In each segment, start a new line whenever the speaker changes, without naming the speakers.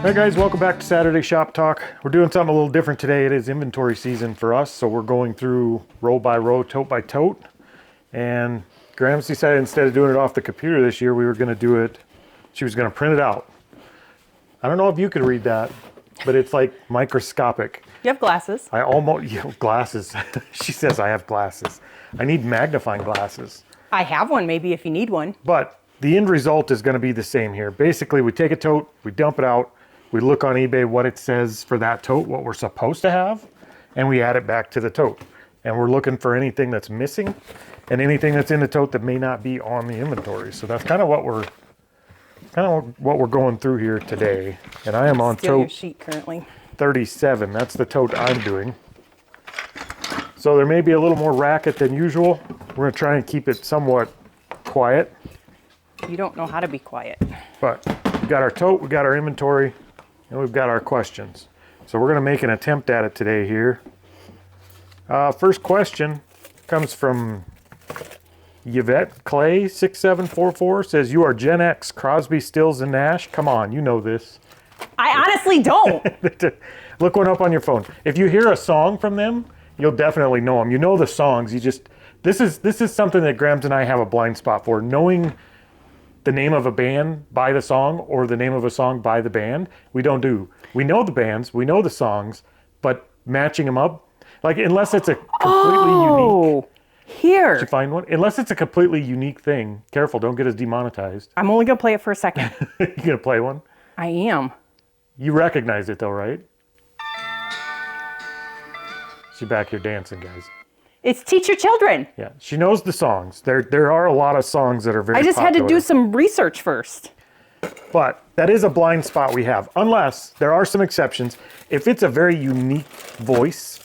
Hey guys, welcome back to Saturday Shop Talk. We're doing something a little different today. It is inventory season for us, so we're going through row by row, tote by tote. And Graham's decided instead of doing it off the computer this year, we were going to do it, she was going to print it out. I don't know if you could read that, but it's like microscopic.
You have glasses.
I almost, glasses. She says I have glasses. I need magnifying glasses.
I have one maybe if you need one.
But the end result is going to be the same here. Basically, we take a tote, we dump it out, we look on eBay what it says for that tote, what we're supposed to have, and we add it back to the tote. And we're looking for anything that's missing and anything that's in the tote that may not be on the inventory. So that's kind of what we're going through here today. And I am on
Steal your
tote
sheet currently.
37. That's the tote I'm doing. So there may be a little more racket than usual. We're going to try and keep it somewhat quiet.
You don't know how to be quiet.
But we've got our tote, we've got our inventory, and we've got our questions. So we're going to make an attempt at it today here. First question comes from Yvette Clay 6744. Says, you are Gen X, Crosby, Stills, and Nash. Come on, you know this.
I honestly don't.
Look one up on your phone. If you hear a song from them, you'll definitely know them. You know the songs. This is something that Grams and I have a blind spot for. Knowing the name of a band by the song or the name of a song by the band, we don't do. We know the bands, we know the songs, but matching them up, like unless it's a completely unique.
Here.
Did you find one? Unless it's a completely unique thing. Careful, don't get us demonetized.
I'm only going to play it for a second.
You gonna play one?
I am.
You recognize it though, right? She's back here dancing, guys.
It's Teach Your Children.
Yeah, she knows the songs. There are a lot of songs that are very
I just
popular.
had to do some research first.
But that is a blind spot we have, unless there are some exceptions. If it's a very unique voice,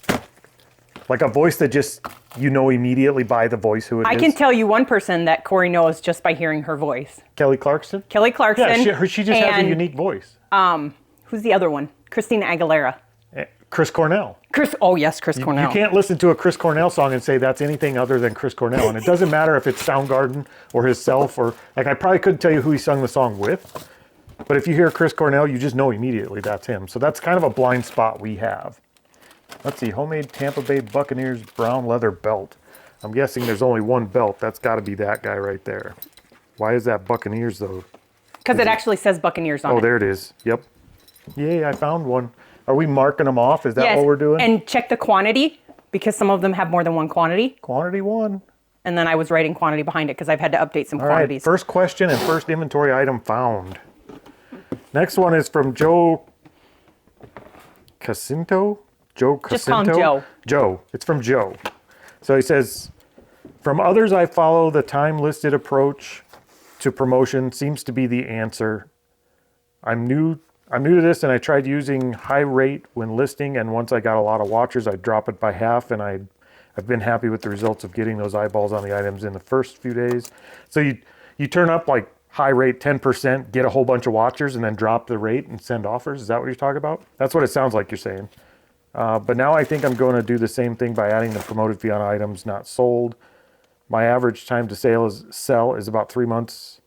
like a voice that just, you know immediately by the voice who it is.
I can tell you one person that Corey knows just by hearing her voice.
Kelly Clarkson?
Kelly Clarkson.
Yeah, she just has a unique voice.
Who's the other one? Christina Aguilera.
Chris Cornell.
Chris Cornell.
You can't listen to a Chris Cornell song and say that's anything other than Chris Cornell. And it doesn't matter if it's Soundgarden or himself or, like, I probably couldn't tell you who he sung the song with. But if you hear Chris Cornell, you just know immediately that's him. So that's kind of a blind spot we have. Let's see, homemade Tampa Bay Buccaneers brown leather belt. I'm guessing there's only one belt. That's got to be that guy right there. Why is that Buccaneers, though?
Because it actually says Buccaneers on it.
Oh, there it is. Yep. Yay, I found one. Are we marking them off? Is that what we're doing?
And check the quantity, because some of them have more than one quantity.
Quantity 1.
And then I was writing quantity behind it because I've had to update some quantities.
All right, first question and first inventory item found. Next one is from Joe Casinto. Joe Casinto?
Just call him Joe.
Joe. It's from Joe. So he says, from others I follow, the time-listed approach to promotion seems to be the answer. I'm new to this, and I tried using high rate when listing, and once I got a lot of watchers, I'd drop it by half, and I've been happy with the results of getting those eyeballs on the items in the first few days. So you turn up like high rate 10%, get a whole bunch of watchers, and then drop the rate and send offers. Is that what you're talking about? That's what it sounds like you're saying. But now I think I'm going to do the same thing by adding the promoted fee on items not sold. My average time to sell is about 3 months.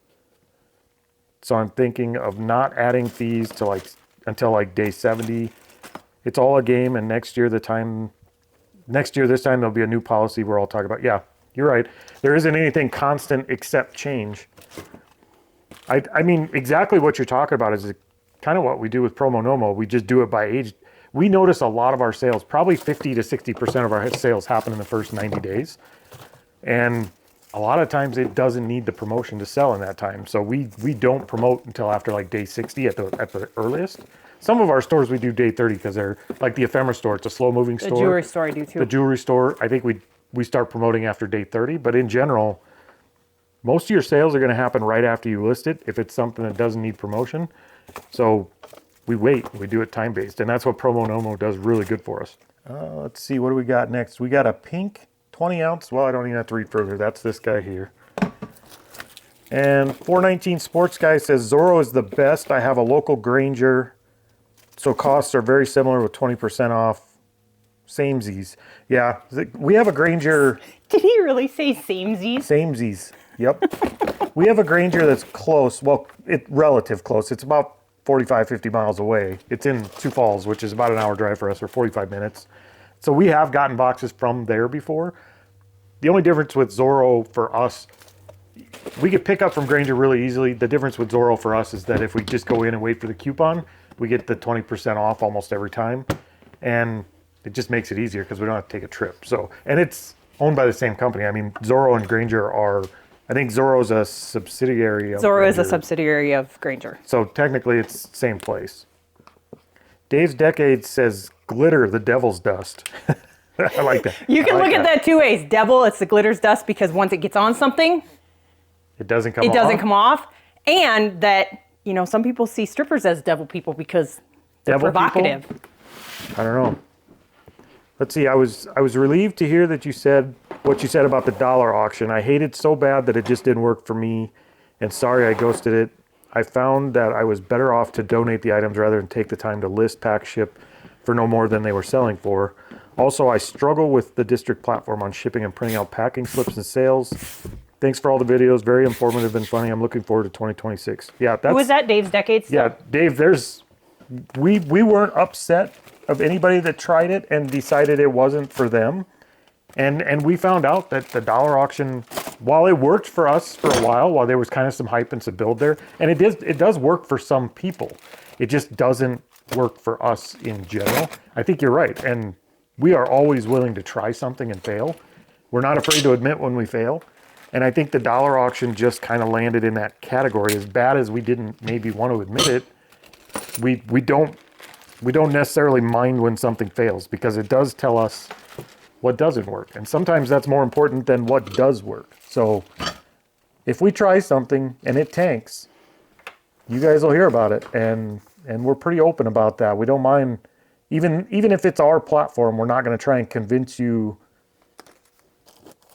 So I'm thinking of not adding fees to until day 70. It's all a game, and next year this time there'll be a new policy we're all talking about. Yeah, you're right. There isn't anything constant except change. I mean, exactly what you're talking about is kind of what we do with Promo Nomo. We just do it by age. We notice a lot of our sales, probably 50 to 60% of our sales happen in the first 90 days. And a lot of times it doesn't need the promotion to sell in that time. So we don't promote until after like day 60 at the earliest. Some of our stores we do day 30 because they're like the ephemera store. It's a slow moving store.
The jewelry store I do too.
The jewelry store, I think we start promoting after day 30. But in general, most of your sales are going to happen right after you list it if it's something that doesn't need promotion. So we wait. We do it time-based. And that's what Promo Nomo does really good for us. Let's see. What do we got next? We got a pink 20 ounce. Well, I don't even have to read further. That's this guy here. And 419 Sports Guy says, Zorro is the best. I have a local Granger. So costs are very similar with 20% off. Samesies. Yeah. We have a Granger.
Did he really say samesies?
Samesies. Yep. We have a Granger that's close. Well, relative close. It's about 45, 50 miles away. It's in Sioux Falls, which is about an hour drive for us, or 45 minutes. So we have gotten boxes from there before. The only difference with Zorro for us, we could pick up from Granger really easily. The difference with Zorro for us is that if we just go in and wait for the coupon, we get the 20% off almost every time. And it just makes it easier because we don't have to take a trip. So, and it's owned by the same company. I mean, Zorro and Granger are, I think Zorro's a subsidiary of
Zorro is a
Grainger.
subsidiary of Granger.
So technically it's the same place. Dave's Decade says, glitter, the devil's dust. I like that.
You can
I like
look at that two ways. Devil, it's the glitter's dust because once it gets on something,
It doesn't come off.
it doesn't come off. And that, you know, some people see strippers as devil people because they're
Devil people?
provocative.
I don't know. Let's see. I was relieved to hear that you said what you said about the dollar auction. I hated so bad that it just didn't work for me, and sorry I ghosted it. I found that I was better off to donate the items rather than take the time to list, pack, ship for no more than they were selling for. Also, I struggle with the district platform on shipping and printing out packing slips and sales. Thanks for all the videos. Very informative and funny. I'm looking forward to 2026. Yeah, that's.
Who was that? Dave's Decades?
Yeah, Dave. We weren't upset of anybody that tried it and decided it wasn't for them, and we found out that the dollar auction, while it worked for us for a while there was kind of some hype and some build there, and it does work for some people. It just doesn't work for us in general. I think you're right, and we are always willing to try something and fail. We're not afraid to admit when we fail. And I think the dollar auction just kind of landed in that category. As bad as we didn't maybe want to admit it, we don't necessarily mind when something fails because it does tell us what doesn't work. And sometimes that's more important than what does work. So if we try something and it tanks, you guys will hear about it. And we're pretty open about that. We don't mind, even if it's our platform, we're not going to try and convince you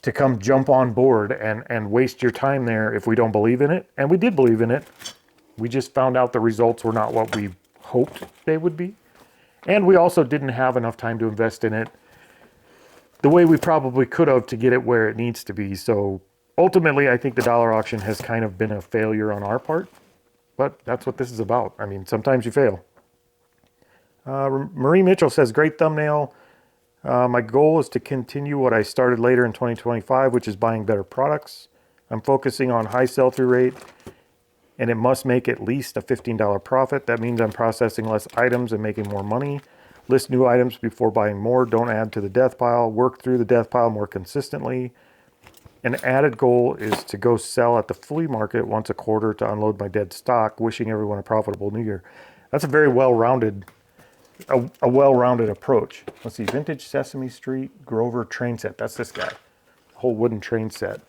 to come jump on board and waste your time there if we don't believe in it. And we did believe in it. We just found out the results were not what we hoped they would be. And we also didn't have enough time to invest in it the way we probably could have to get it where it needs to be. So ultimately, I think the dollar auction has kind of been a failure on our part, but that's what this is about. I mean, sometimes you fail. Marie Mitchell says, great thumbnail. My goal is to continue what I started later in 2025, which is buying better products. I'm focusing on high sell-through rate, and it must make at least a $15 profit. That means I'm processing less items and making more money. List new items before buying more. Don't add to the death pile. Work through the death pile more consistently. An added goal is to go sell at the flea market once a quarter to unload my dead stock. Wishing everyone a profitable new year. That's a very well-rounded a well-rounded approach. Let's see, Vintage Sesame Street Grover train set. That's this guy. Whole wooden train set.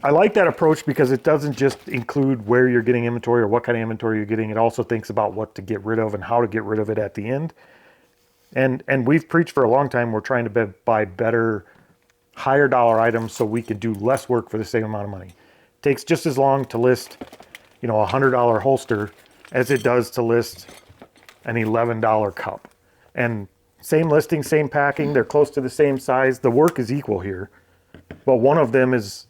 I like that approach because it doesn't just include where you're getting inventory or what kind of inventory you're getting. It also thinks about what to get rid of and how to get rid of it at the end. And we've preached for a long time we're trying to buy better, higher dollar items so we can do less work for the same amount of money. It takes just as long to list, a $100 holster as it does to list an $11 cup. And same listing, same packing, they're close to the same size. The work is equal here. But one of them is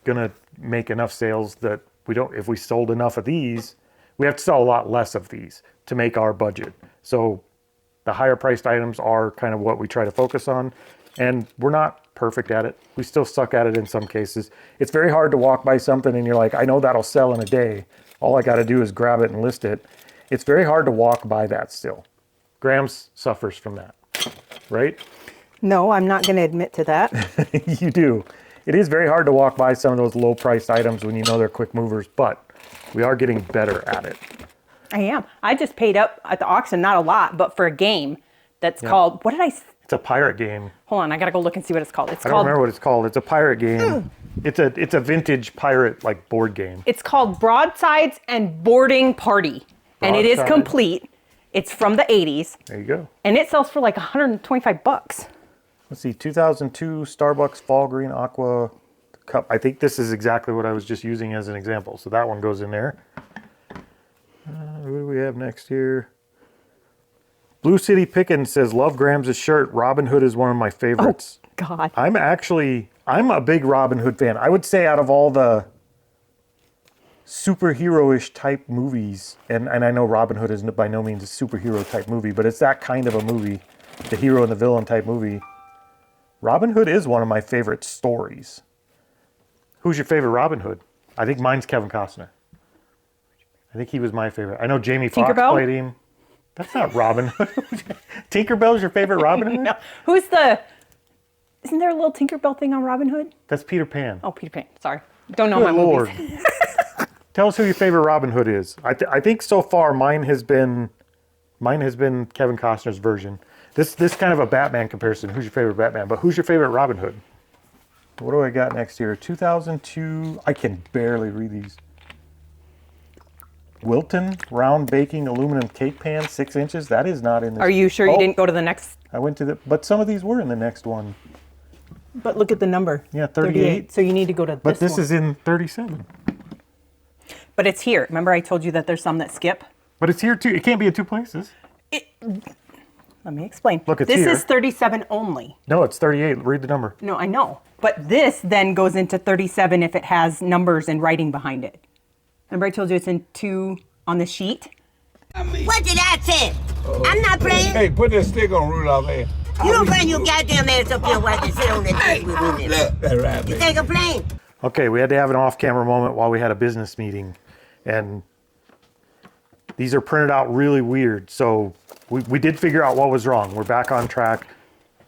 gonna make enough sales that if we sold enough of these, we have to sell a lot less of these to make our budget. So the higher priced items are kind of what we try to focus on. And we're not perfect at it. We still suck at it in some cases. It's very hard to walk by something and you're like, I know that'll sell in a day. All I gotta do is grab it and list it. It's very hard to walk by that still. Grams suffers from that, right?
No, I'm not going to admit to that.
You do. It is very hard to walk by some of those low priced items when you know they're quick movers, but we are getting better at it.
I am. I just paid up at the auction, not a lot, but for a game that's called, what did I...
It's a pirate game.
Hold on, I got to go look and see what it's called.
I don't remember what it's called. It's a pirate game. It's a vintage pirate board game.
It's called Broadsides and Boarding Party. And it is complete. It's from the 80s.
There you go.
And it sells for like $125.
Let's see, 2002 Starbucks Fall Green Aqua Cup. I think this is exactly what I was just using as an example. So that one goes in there. What do we have next here? Blue City Pickens says, love Grams' shirt. Robin Hood is one of my favorites.
Oh, God.
I'm a big Robin Hood fan. I would say out of all the superhero-ish type movies, and I know Robin Hood is by no means a superhero type movie, but it's that kind of a movie, the hero and the villain type movie. Robin Hood is one of my favorite stories. Who's your favorite Robin Hood? I think mine's Kevin Costner. I think he was my favorite. I know Jamie Foxx played him. That's not Robin Hood. Tinkerbell's your favorite Robin Hood?
No. Isn't there a little Tinkerbell thing on Robin Hood?
That's Peter Pan.
Oh, Peter Pan. Sorry. Don't know
Good
my
Lord.
movies.
Tell us who your favorite Robin Hood is. I think so far mine has been Kevin Costner's version. This kind of a Batman comparison. Who's your favorite Batman? But who's your favorite Robin Hood? What do I got next here? 2002. I can barely read these. Wilton round baking aluminum cake pan, 6 inches. That is not in this.
Are you sure you didn't go to the next?
I went to but some of these were in the next one.
But look at the number.
Yeah, 38.
So you need to go to
But this
one.
is in 37.
But it's here. Remember I told you that there's some that skip?
But it's here too. It can't be in 2 places.
Let me explain.
Look, it's
this
here.
is 37 only.
No, it's 38. Read the number.
No, I know. But this then goes into 37 if it has numbers and writing behind it. Remember I told you it's in 2 on the sheet?
What did I say? I'm not playing.
Hey, put that stick on Rudolph there.
You don't bring your goddamn ass up here while you sit on that dick with me.
Look, that's right,
You
baby.
think I'm playing?
Okay, we had to have an off-camera moment while we had a business meeting, and these are printed out really weird. So we did figure out what was wrong. We're back on track.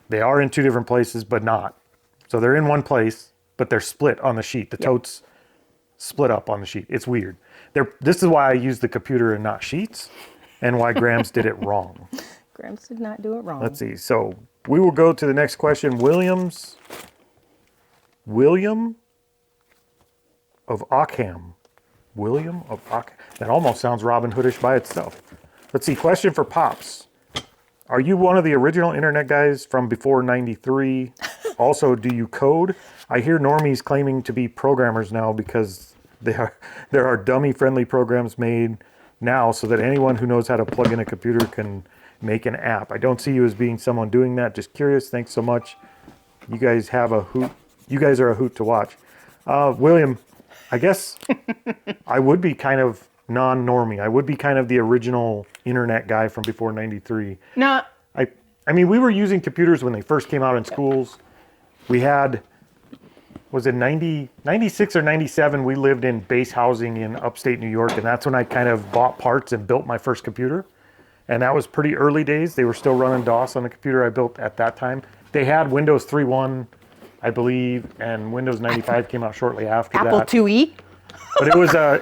They are in 2 different places, but not. So they're in one place, but they're split on the sheet. The totes split up on the sheet. It's weird. This is why I use the computer and not sheets, and why Grams did it wrong.
Grams did not do it wrong.
Let's see. So we will go to the next question. William of Ockham. William of Ockham. That almost sounds Robin Hoodish by itself. Let's see. Question for Pops. Are you one of the original internet guys from before 93? Also, do you code? I hear normies claiming to be programmers now because there are dummy-friendly programs made now so that anyone who knows how to plug in a computer can make an app. I don't see you as being someone doing that. Just curious. Thanks so much. You guys have a hoot. You guys are a hoot to watch. William, I guess I would be kind of non-normie. I would be kind of the original internet guy from before 93.
No.
I mean, we were using computers when they first came out in schools. We had, was it 96 or 97, we lived in base housing in upstate New York, and that's when I kind of bought parts and built my first computer. And that was pretty early days. They were still running DOS on the computer I built at that time. They had Windows 3.1, I believe, and Windows 95 came out shortly after
Apple
that.
IIe?
But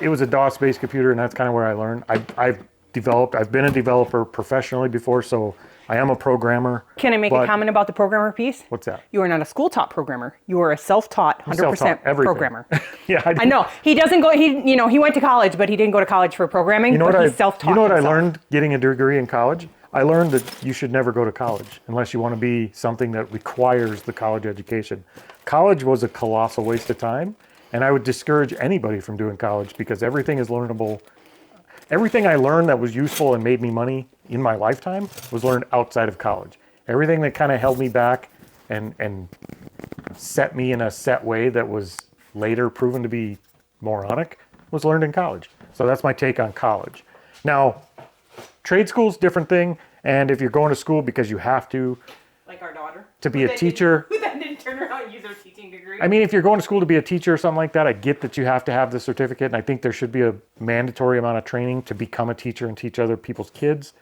it was a DOS-based computer, and that's kind of where I learned. I've been a developer professionally before, so I am a programmer.
Can I make a comment about the programmer piece?
What's that?
You are not a school-taught programmer. You are a self-taught, 100%
Self-taught everything.
programmer.
Yeah,
I know. He doesn't go, he went to college, but he didn't go to college for programming, but he's self-taught
You know what
himself.
I learned getting a degree in college? I learned that you should never go to college unless you want to be something that requires the college education. College was a colossal waste of time, and I would discourage anybody from doing college because everything is learnable. Everything I learned that was useful and made me money in my lifetime was learned outside of college. Everything that kind of held me back and set me in a set way that was later proven to be moronic was learned in college. So that's my take on college. Now, trade school's a different thing, and if you're going to school because you have to,
Like our daughter.
to be a teacher.
Who then didn't turn around and use her teaching degree.
I mean, if you're going to school to be a teacher or something like that, I get that you have to have the certificate, and I think there should be a mandatory amount of training to become a teacher and teach other people's kids.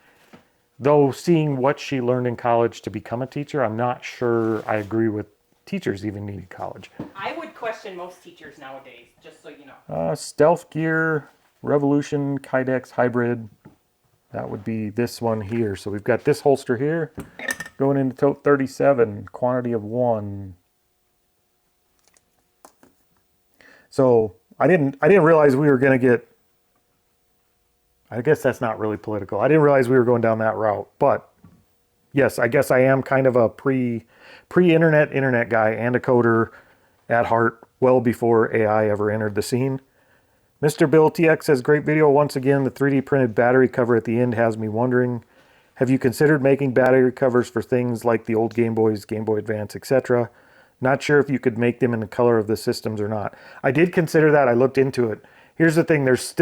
Though seeing what she learned in college to become a teacher, I'm not sure I agree with teachers even needing college.
I would question most teachers nowadays, just so you know.
Stealth Gear, Revolution, Kydex Hybrid. That would be this one here. So we've got this holster here going into tote 37, quantity of 1. So I didn't realize we were going to get, I guess that's not really political. I didn't realize we were going down that route, but yes, I guess I am kind of a pre-internet guy and a coder at heart, well before AI ever entered the scene. Mr. Bill TX says, great video once again. The 3D printed battery cover at the end has me wondering, have you considered making battery covers for things like the old Game Boys, Game Boy Advance, etc.? Not sure if you could make them in the color of the systems or not. I did consider that. I looked into it. here's the thing. There's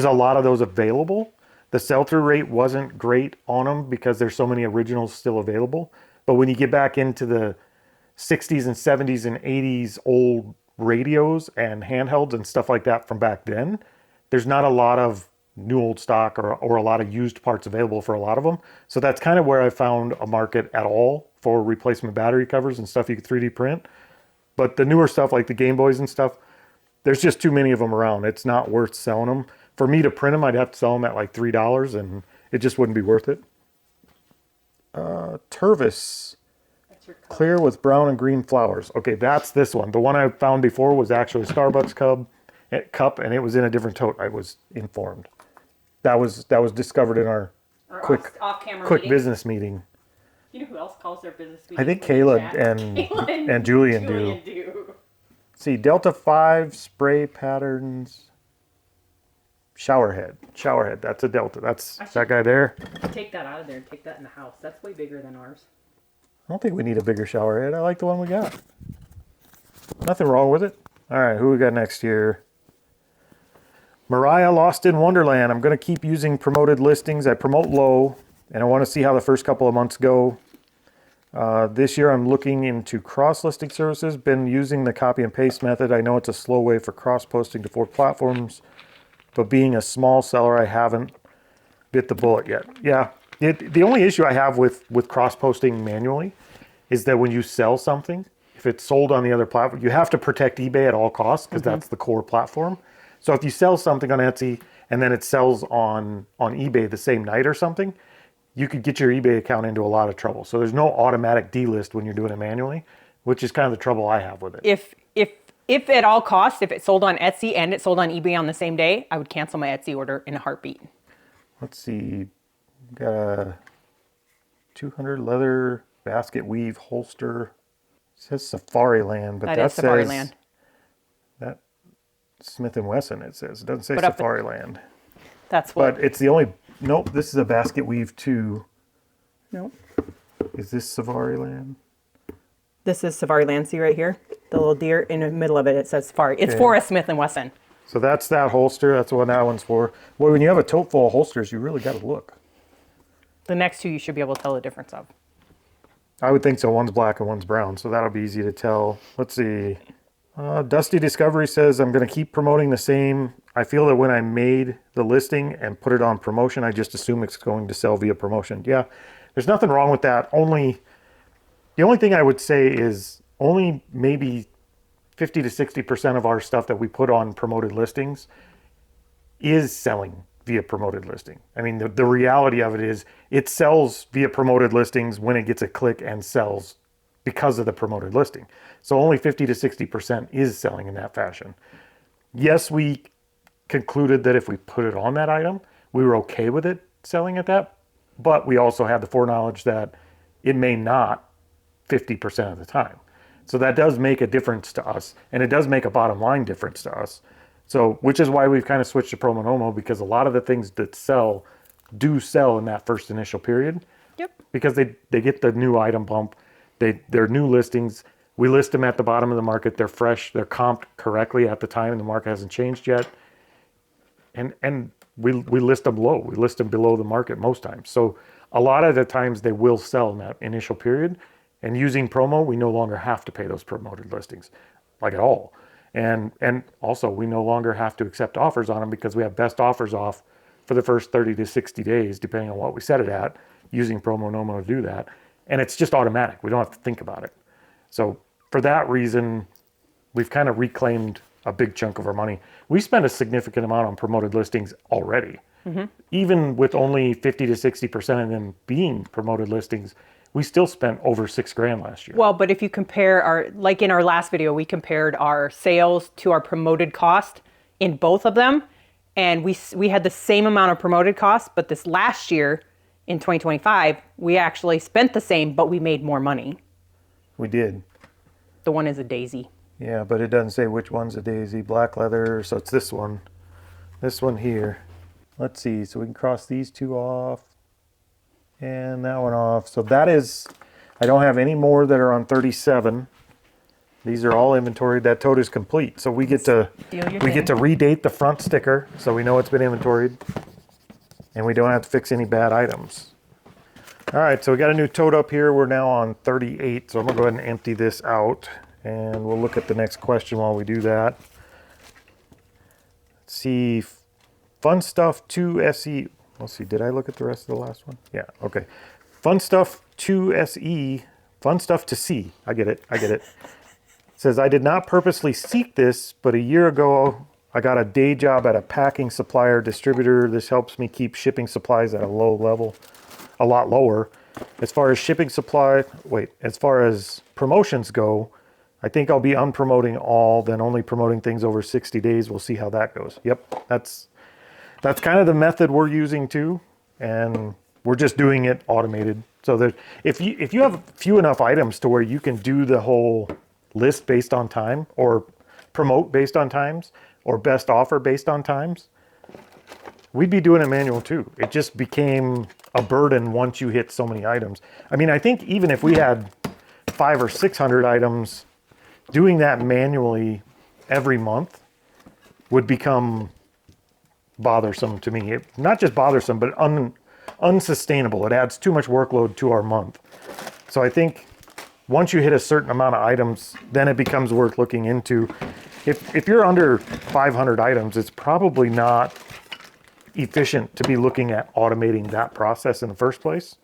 a lot of those available. The sell-through rate wasn't great on them because there's so many originals still available. But when you get back into the 60s and 70s and 80s old radios and handhelds and stuff like that from back then, there's not a lot of new old stock or a lot of used parts available for a lot of them. So that's kind of where I found a market at all for replacement battery covers and stuff you could 3D print. But the newer stuff like the Game Boys and stuff, there's just too many of them around. It's not worth selling them. For me to print them, I'd have to sell them at like $3 and it just wouldn't be worth it. Tervis, clear with brown and green flowers. Okay, that's this one. The one I found before was actually a Starbucks cup and it was in a different tote. I was informed. That was discovered in our quick business meeting.
You know who else calls their business meeting?
I think Kayla and Julian do. See, Delta 5 spray patterns. Showerhead. That's a Delta. That's that guy there.
Take that out of there and take that in the house. That's way bigger than ours.
I don't think we need a bigger showerhead. I like the one we got. Nothing wrong with it. All right, who we got next here? Mariah Lost in Wonderland. I'm going to keep using promoted listings. I promote low, and I want to see how the first couple of months go. This year I'm looking into cross-listing services. Been using the copy and paste method. I know it's a slow way for cross-posting to 4 platforms, but being a small seller, I haven't bit the bullet yet. Yeah, the only issue I have with cross-posting manually is that when you sell something, if it's sold on the other platform, you have to protect eBay at all costs because that's the core platform. So if you sell something on Etsy and then it sells on eBay the same night or something, you could get your eBay account into a lot of trouble. So there's no automatic delist when you're doing it manually, which is kind of the trouble I have with it.
If at all costs, if it sold on Etsy and it sold on eBay on the same day, I would cancel my Etsy order in a heartbeat.
Let's see. Got a 200 leather basket weave holster. It says Safariland, but that says
Safariland.
That Smith & Wesson, it says. It doesn't say
But up
Safariland.
That's what.
But it's the only... Nope, this is a basket weave too.
Nope.
Is this Safariland?
This is Safariland. See right here? The little deer in the middle of it. It says Safari. It's for a Smith & Wesson.
So that's that holster. That's what that one's for. Well, when you have a tote full of holsters, you really got to look.
The next two you should be able to tell the difference of.
I would think so. One's black and one's brown, so that'll be easy to tell. Let's see. Dusty Discovery says, I'm going to keep promoting the same. I feel that when I made the listing and put it on promotion, I just assume it's going to sell via promotion. Yeah, there's nothing wrong with that. The only thing I would say is only maybe 50 to 60% of our stuff that we put on promoted listings is selling via promoted listing. I mean, the reality of it is it sells via promoted listings when it gets a click and sells because of the promoted listing. So only 50 to 60% is selling in that fashion. Yes, we concluded that if we put it on that item, we were okay with it selling at that, but we also had the foreknowledge that it may not 50% of the time. So that does make a difference to us, and it does make a bottom line difference to us. So, which is why we've kind of switched to Promo Nomo, because a lot of the things that sell do sell in that first initial period.
Yep.
Because they get the new item bump, they're new listings. We list them at the bottom of the market. They're fresh. They're comped correctly at the time. The market hasn't changed yet. And we list them low. We list them below the market most times. So a lot of the times they will sell in that initial period. And using promo, we no longer have to pay those promoted listings, like at all. And also we no longer have to accept offers on them because we have best offers off for the first 30 to 60 days, depending on what we set it at, using Promo Nomo to do that. And it's just automatic. We don't have to think about it. So for that reason, we've kind of reclaimed a big chunk of our money. We spend a significant amount on promoted listings already. Mm-hmm. Even with only 50 to 60% of them being promoted listings, we still spent over $6,000 last year.
Well, but if you compare like in our last video, we compared our sales to our promoted cost in both of them. And we had the same amount of promoted costs, but this last year in 2025, we actually spent the same, but we made more money.
We did.
The one is a daisy.
Yeah, but it doesn't say which one's a daisy. Black leather, so it's this one. This one here. Let's see, so we can cross these two off. And that one off. So that is, I don't have any more that are on 37. These are all inventoried. That tote is complete. So we get to redate the front sticker so we know it's been inventoried. And we don't have to fix any bad items. All right, so we got a new tote up here. We're now on 38. So I'm gonna go ahead and empty this out and we'll look at the next question while we do that. Let's see, Fun Stuff 2 SE. Let's see, did I look at the rest of the last one? Yeah, okay. Fun Stuff 2 SE, Fun Stuff to See. I get it. Says, I did not purposely seek this, but a year ago, I got a day job at a packing supplier distributor. This helps me keep shipping supplies at a low level, a lot lower. As far as as far as promotions go, I think I'll be unpromoting all, then only promoting things over 60 days. We'll see how that goes. Yep, that's kind of the method we're using too. And we're just doing it automated. So that if you have few enough items to where you can do the whole list based on time, or promote based on times, or best offer based on times, we'd be doing it manual too. It just became a burden once you hit so many items. I mean, I think even if we had 500 or 600 items, doing that manually every month would become bothersome to me. Not just bothersome, but unsustainable. It adds too much workload to our month. So I think once you hit a certain amount of items, then it becomes worth looking into. If you're under 500 items, it's probably not efficient to be looking at automating that process in the first place.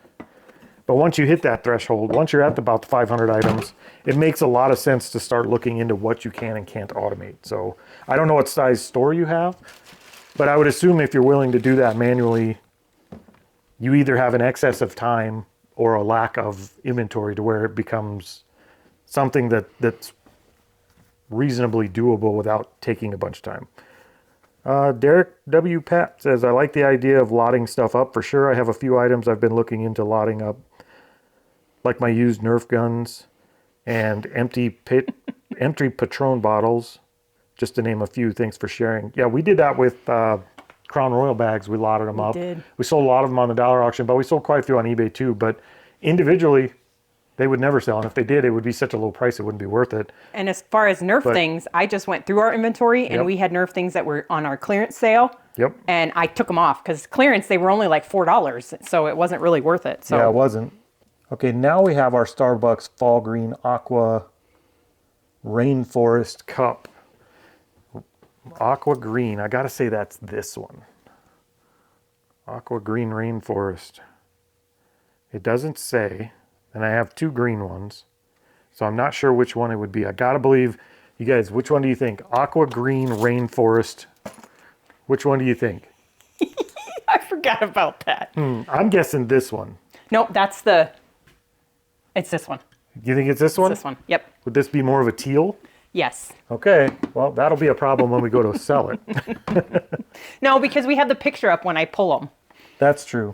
But once you hit that threshold, once you're at about 500 items, it makes a lot of sense to start looking into what you can and can't automate. So I don't know what size store you have, but I would assume if you're willing to do that manually, you either have an excess of time or a lack of inventory to where it becomes something that's reasonably doable without taking a bunch of time. Derek W. Pat says, I like the idea of lotting stuff up for sure. I have a few items I've been looking into lotting up, like my used Nerf guns and empty Patron bottles, just to name a few. Thanks for sharing. Yeah, we did that with Crown Royal bags. We lotted them up. We sold a lot of them on the dollar auction, but we sold quite a few on eBay too. But individually, they would never sell. And if they did, it would be such a low price, it wouldn't be worth it.
And as far as Nerf things, I just went through our inventory and we had Nerf things that were on our clearance sale.
Yep.
And I took them off because clearance, they were only like $4. So it wasn't really worth it. So
yeah, it wasn't. Okay, now we have our Starbucks Fall Green Aqua Rainforest Cup. Aqua Green. I gotta say that's this one. Aqua Green Rainforest. It doesn't say, and I have two green ones, so I'm not sure which one it would be. I gotta believe, you guys, which one do you think? Aqua Green Rainforest. Which one do you think?
I forgot about that.
I'm guessing this one.
Nope, it's this one.
You think it's this one?
It's this one, yep.
Would this be more of a teal?
Yes.
Okay, well, that'll be a problem when we go to sell it.
No, because we have the picture up when I pull them.
That's true.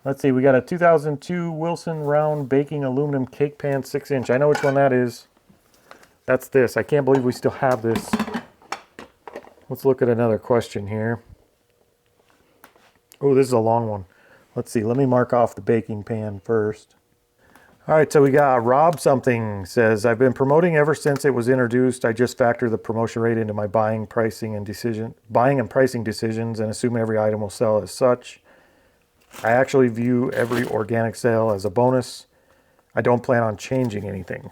Let's see, we got a 2002 Wilson round baking aluminum cake pan 6-inch. I know which one that is. That's this. I can't believe we still have this. Let's look at another question here. Oh, this is a long one. Let's see, let me mark off the baking pan first. All right, so we got Rob something says, I've been promoting ever since it was introduced. I just factor the promotion rate into my buying and pricing decisions and assume every item will sell as such. I actually view every organic sale as a bonus. I don't plan on changing anything.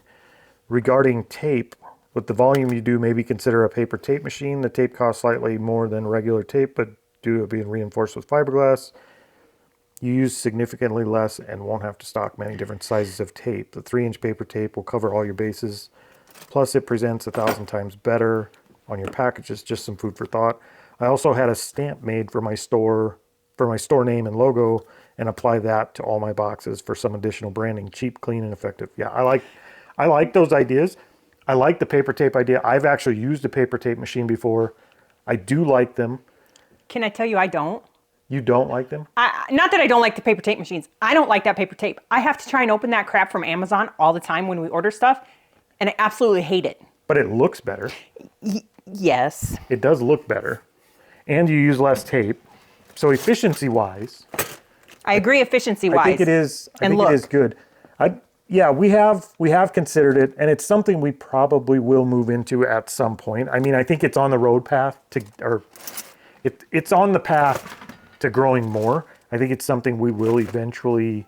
Regarding tape, with the volume you do, maybe consider a paper tape machine. The tape costs slightly more than regular tape, but due to it being reinforced with fiberglass, you use significantly less and won't have to stock many different sizes of tape. The 3-inch paper tape will cover all your bases. Plus, it presents 1,000 times better on your packages. Just some food for thought. I also had a stamp made for my store name and logo, and apply that to all my boxes for some additional branding. Cheap, clean, and effective. Yeah, I like those ideas. I like the paper tape idea. I've actually used a paper tape machine before. I do like them.
Can I tell you I don't?
You don't like them?
Not that I don't like the paper tape machines. I don't like that paper tape. I have to try and open that crap from Amazon all the time when we order stuff, and I absolutely hate it.
But it looks better.
Yes.
It does look better. And you use less tape. So efficiency-wise...
I agree efficiency-wise.
I think it is good. yeah, we have considered it, and it's something we probably will move into at some point. I mean, I think it's on the road path it's on the path to growing more. I think it's something we will eventually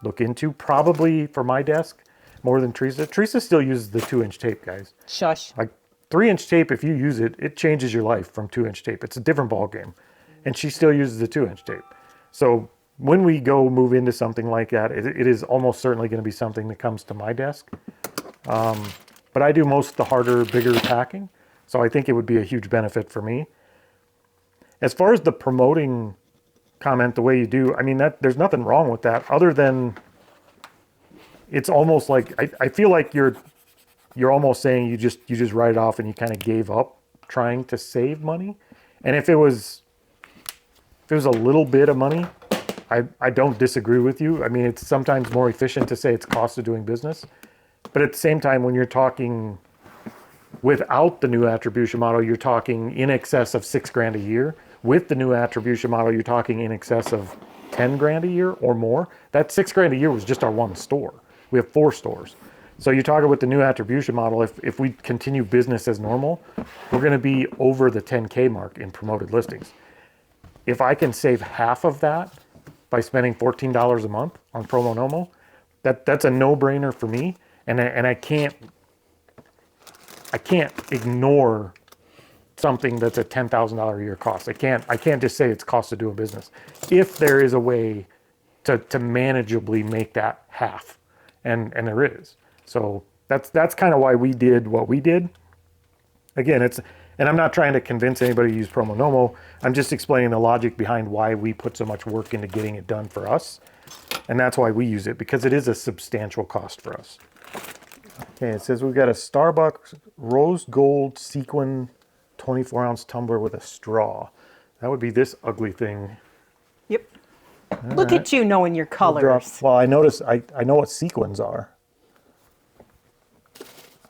look into, probably for my desk more than Teresa. Teresa still uses the 2-inch tape, guys.
Shush.
Like 3-inch tape, if you use it, it changes your life from 2-inch tape. It's a different ball game, and she still uses the 2-inch tape. So when we go move into something like that, it is almost certainly going to be something that comes to my desk. But I do most of the harder, bigger packing, so I think it would be a huge benefit for me. As far as the promoting comment the way you do, I mean, there's nothing wrong with that, other than it's almost like I feel like you're almost saying you just write it off and you kind of gave up trying to save money. And if it was a little bit of money, I don't disagree with you. I mean, it's sometimes more efficient to say it's cost of doing business. But at the same time, when you're talking without the new attribution model, you're talking in excess of $6,000 a year. With the new attribution model, you're talking in excess of $10,000 a year or more. That $6,000 a year was just our one store. We have 4 stores. So you're talking with the new attribution model, if we continue business as normal, we're going to be over the 10K mark in promoted listings. If I can save half of that by spending $14 a month on Promo Nomo, that's a no-brainer for me. And I can't ignore something that's a $10,000 a year cost. I can't just say it's cost of doing business. If there is a way to manageably make that half, and there is. So that's kind of why we did what we did. Again, and I'm not trying to convince anybody to use Promo Nomo. I'm just explaining the logic behind why we put so much work into getting it done for us. And that's why we use it, because it is a substantial cost for us. Okay, it says we've got a Starbucks rose gold sequin 24-ounce tumbler with a straw. That would be this ugly thing.
Yep. Look at you knowing your colors.
Well, I noticed, I know what sequins are.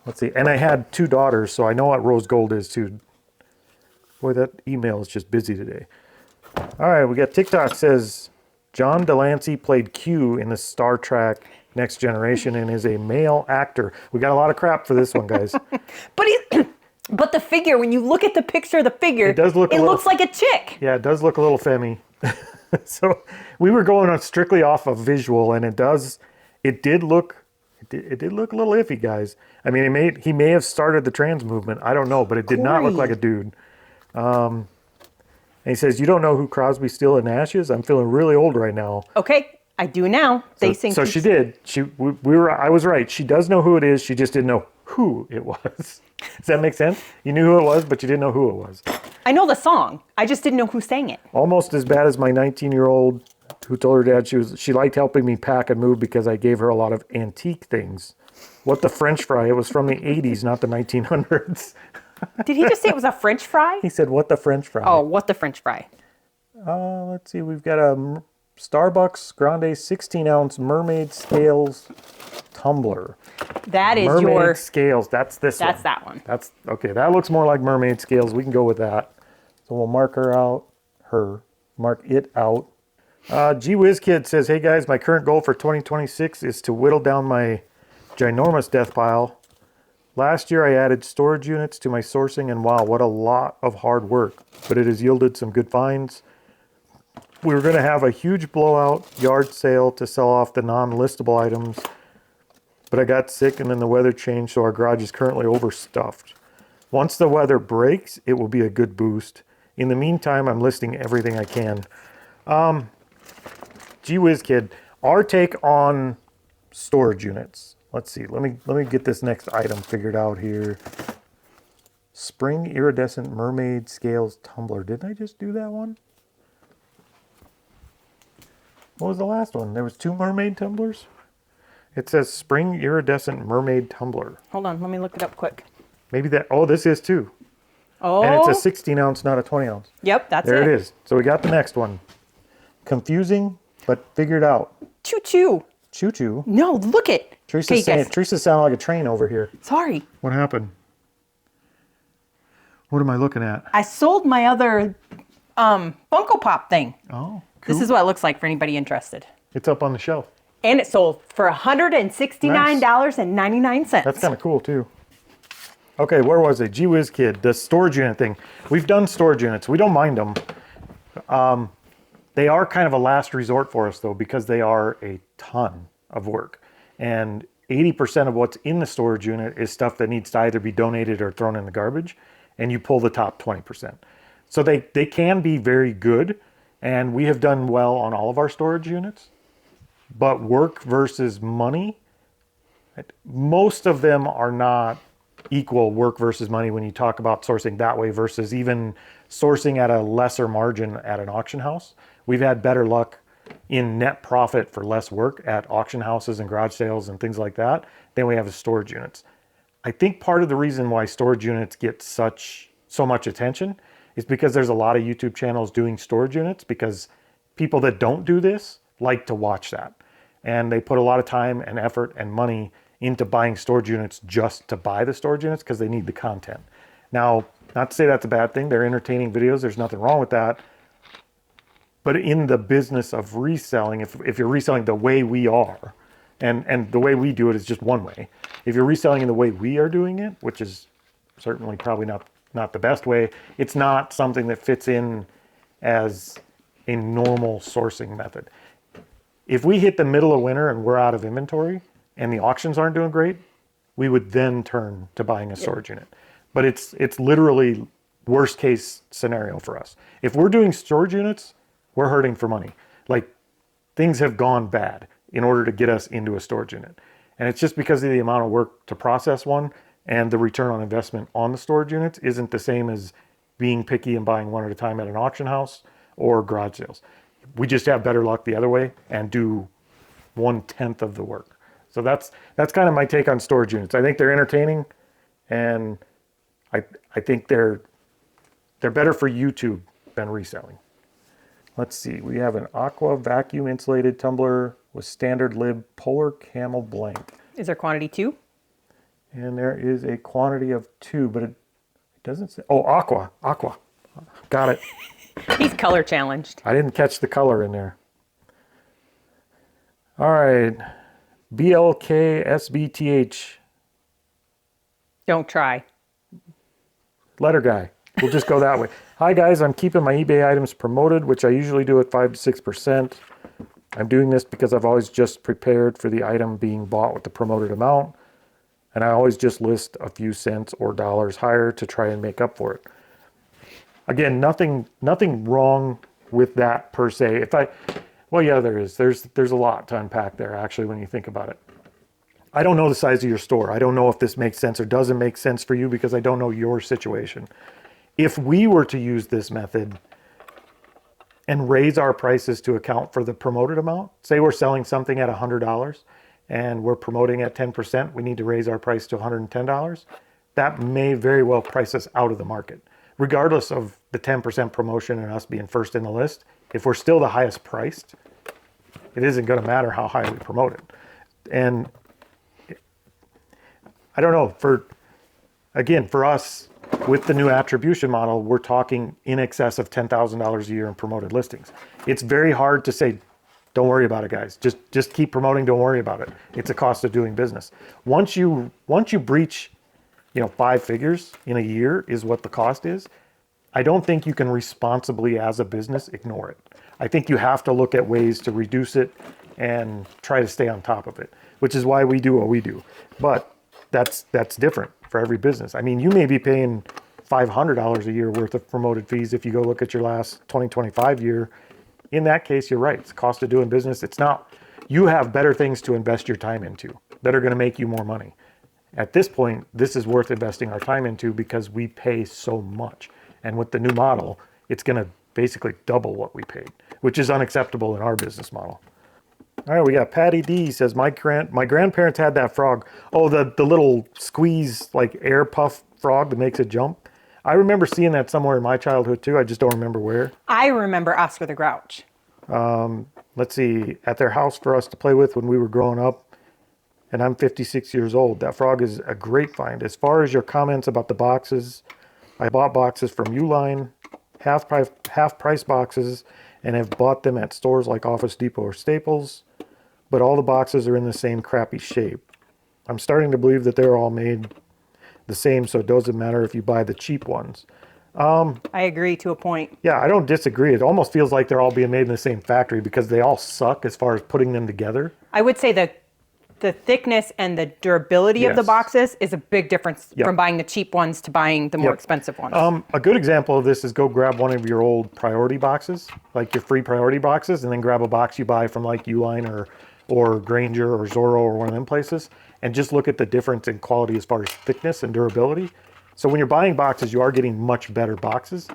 Let's see, and I had 2 daughters, so I know what rose gold is too. Boy, that email is just busy today. All right, we got TikTok says, John Delancey played Q in the Star Trek Next Generation and is a male actor. We got a lot of crap for this one, guys.
But the figure, when you look at the picture of the figure, it looks like a chick.
Yeah, it does look a little femmy. So we were going on strictly off of visual, and it did look a little iffy, guys. I mean, he may have started the trans movement. I don't know, but it did not look like a dude. And he says, you don't know who Crosby, Steele, and Nash is? I'm feeling really old right now.
Okay, I do now.
So she did. I was right. She does know who it is. She just didn't know who it was. Does that make sense? You knew who it was, but you didn't know who it was.
I know the song. I just didn't know who sang it.
Almost as bad as my 19-year-old who told her dad she liked helping me pack and move because I gave her a lot of antique things. What the French fry? It was from the 80s, not the 1900s.
Did he just say it was a French fry?
He said, what the French fry?
Oh, what the French fry?
Let's see. We've got a Starbucks Grande 16-ounce mermaid scales tumbler.
That is
mermaid scales. That's this one.
That's that one.
That's okay. That looks more like mermaid scales. We can go with that. So we'll mark it out. Gee Whiz Kid says, hey guys, my current goal for 2026 is to whittle down my ginormous death pile. Last year I added storage units to my sourcing, and wow, what a lot of hard work, but it has yielded some good finds. We were going to have a huge blowout yard sale to sell off the non-listable items, but I got sick and then the weather changed, so our garage is currently overstuffed. Once the weather breaks, it will be a good boost. In the meantime, I'm listing everything I can. Gee Whiz Kid, our take on storage units. Let's see. Let me get this next item figured out here. Spring iridescent mermaid scales tumbler. Didn't I just do that one? What was the last one? There was 2 mermaid tumblers. It says spring iridescent mermaid tumbler.
Hold on, let me look it up quick.
Maybe that. Oh, this is 2.
Oh.
And it's a 16-ounce, not a 20-ounce.
Yep, that's
There it is. So we got the next one. Confusing, but figured out.
Choo-choo.
Choo-choo.
No, look it.
Teresa sounded like a train over here.
Sorry.
What happened? What am I looking at?
I sold my other Funko Pop thing.
Oh, cool.
This is what it looks like for anybody interested.
It's up on the shelf.
And it sold for $169.99.
That's kind of cool too. Okay, where was it? Gee whiz kid, the storage unit thing. We've done storage units. We don't mind them. They are kind of a last resort for us though, because they are a ton of work. And 80% of what's in the storage unit is stuff that needs to either be donated or thrown in the garbage. And you pull the top 20%. So they can be very good. And we have done well on all of our storage units. But work versus money, most of them are not equal work versus money when you talk about sourcing that way versus even sourcing at a lesser margin at an auction house. We've had better luck in net profit for less work at auction houses and garage sales and things like that than we have with storage units. I think part of the reason why storage units get so much attention is because there's a lot of YouTube channels doing storage units, because people that don't do this like to watch that. And they put a lot of time and effort and money into buying storage units just to buy the storage units because they need the content. Now, not to say that's a bad thing. They're entertaining videos. There's nothing wrong with that. But in the business of reselling, if you're reselling the way we are, and the way we do it is just one way. If you're reselling in the way we are doing it, which is certainly probably not the best way, it's not something that fits in as a normal sourcing method. If we hit the middle of winter and we're out of inventory and the auctions aren't doing great, we would then turn to buying a storage unit. But it's literally worst case scenario for us. If we're doing storage units, we're hurting for money. Like, things have gone bad in order to get us into a storage unit. And it's just because of the amount of work to process one, and the return on investment on the storage units isn't the same as being picky and buying one at a time at an auction house or garage sales. We just have better luck the other way and do 1/10 of the work. So that's kind of my take on storage units. I think they're entertaining, and I think they're better for YouTube than reselling. Let's see. We have an aqua vacuum insulated tumbler with standard lid polar camel blank.
Is there quantity 2?
And there is a quantity of 2, but it doesn't say. Oh, aqua. Got it.
He's color challenged.
I didn't catch the color in there. All right. BLKSBTH.
Don't try.
Letter guy. We'll just go that way. Hi guys, I'm keeping my eBay items promoted, which I usually do at 5 to 6%. I'm doing this because I've always just prepared for the item being bought with the promoted amount. And I always just list a few cents or dollars higher to try and make up for it. Again, nothing wrong with that per se. Well, yeah, there is. There's a lot to unpack there, actually, when you think about it. I don't know the size of your store. I don't know if this makes sense or doesn't make sense for you because I don't know your situation. If we were to use this method and raise our prices to account for the promoted amount, say we're selling something at $100 and we're promoting at 10%, we need to raise our price to $110. That may very well price us out of the market. Regardless of the 10% promotion and us being first in the list, if we're still the highest priced, it isn't going to matter how high we promote it. And I don't know, for us, with the new attribution model, we're talking in excess of $10,000 a year in promoted listings. It's very hard to say, don't worry about it, guys. Just keep promoting, don't worry about it. It's a cost of doing business. Once you breach, 5 figures in a year is what the cost is, I don't think you can responsibly as a business ignore it. I think you have to look at ways to reduce it and try to stay on top of it, which is why we do what we do. But that's different for every business. I mean, you may be paying $500 a year worth of promoted fees if you go look at your last 2025 year. In that case, you're right. It's the cost of doing business. It's not. You have better things to invest your time into that are going to make you more money. At this point, this is worth investing our time into because we pay so much. And with the new model, it's going to basically double what we paid, which is unacceptable in our business model. All right, we got Patty D says, my grandparents had that frog. Oh, the little squeeze, like air puff frog that makes it jump. I remember seeing that somewhere in my childhood too. I just don't remember where.
I remember Oscar the Grouch.
Let's see, at their house for us to play with when we were growing up, and I'm 56 years old. That frog is a great find. As far as your comments about the boxes, I bought boxes from Uline, half price boxes, and have bought them at stores like Office Depot or Staples. but all the boxes are in the same crappy shape. I'm starting to believe that they're all made the same, so it doesn't matter if you buy the cheap ones.
I agree to a point.
Yeah, I don't disagree. It almost feels like they're all being made in the same factory because they all suck as far as putting them together.
I would say the thickness and the durability of the
Yes.
boxes is a big difference
Yep.
from buying the cheap ones to buying the more
Yep.
expensive ones.
A good example of this is go grab one of your old priority boxes, like your free priority boxes, and then grab a box you buy from like Uline or Granger or Zorro or one of them places, and just look at the difference in quality as far as thickness and durability. So when you're buying boxes, you are getting much better boxes.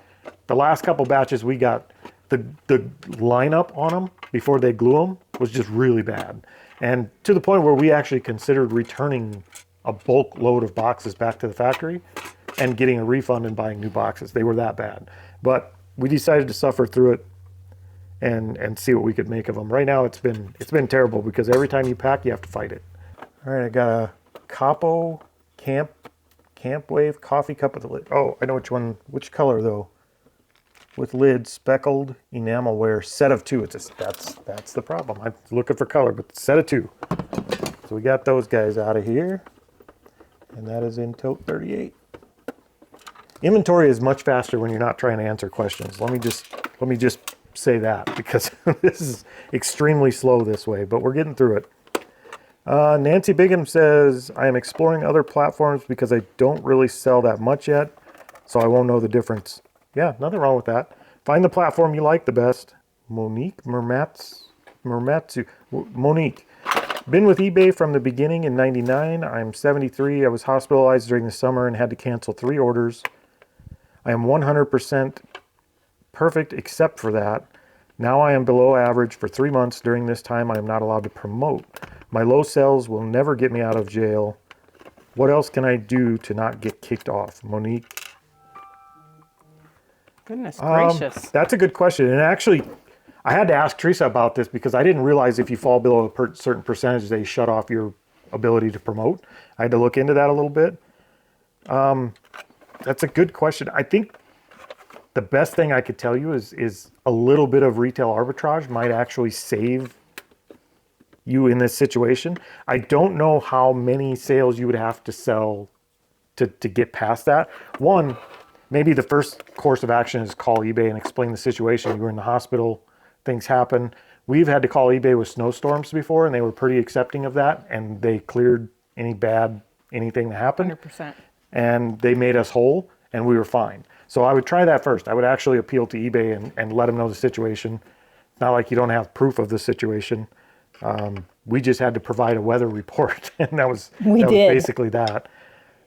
The last couple batches we got, the lineup on them before they glue them was just really bad. And to the point where we actually considered returning a bulk load of boxes back to the factory and getting a refund and buying new boxes. They were that bad. But we decided to suffer through it and see what we could make of them. Right now it's been terrible because every time you pack, you have to fight it. All right, I got a Capo Camp Wave coffee cup with a lid. Oh, I know which color though. With lid, speckled enamelware, set of 2. That's the problem. I'm looking for color, but set of 2. So we got those guys out of here, and that is in tote 38. Inventory is much faster when you're not trying to answer questions. Let me just say that because this is extremely slow this way, but we're getting through it. Nancy Bigham says, I am exploring other platforms because I don't really sell that much yet, so I won't know the difference. Yeah, nothing wrong with that. Find the platform you like the best. Monique. Been with eBay from the beginning in 99. I'm 73. I was hospitalized during the summer and had to cancel 3 orders. I am 100% perfect except for that. Now I am below average for 3 months. During this time, I am not allowed to promote. My low sales will never get me out of jail. What else can I do to not get kicked off? Monique.
Goodness gracious.
That's a good question. And actually, I had to ask Teresa about this because I didn't realize if you fall below a certain percentage, they shut off your ability to promote. I had to look into that a little bit. That's a good question. I think the best thing I could tell you is a little bit of retail arbitrage might actually save you in this situation. I don't know how many sales you would have to sell to get past that. One, maybe the first course of action is call eBay and explain the situation. You were in the hospital, things happen. We've had to call eBay with snowstorms before, and they were pretty accepting of that, and they cleared anything that happened.
100%.
And they made us whole, and we were fine. So I would try that first. I would actually appeal to eBay and let them know the situation. It's not like you don't have proof of the situation. We just had to provide a weather report, and that was basically that.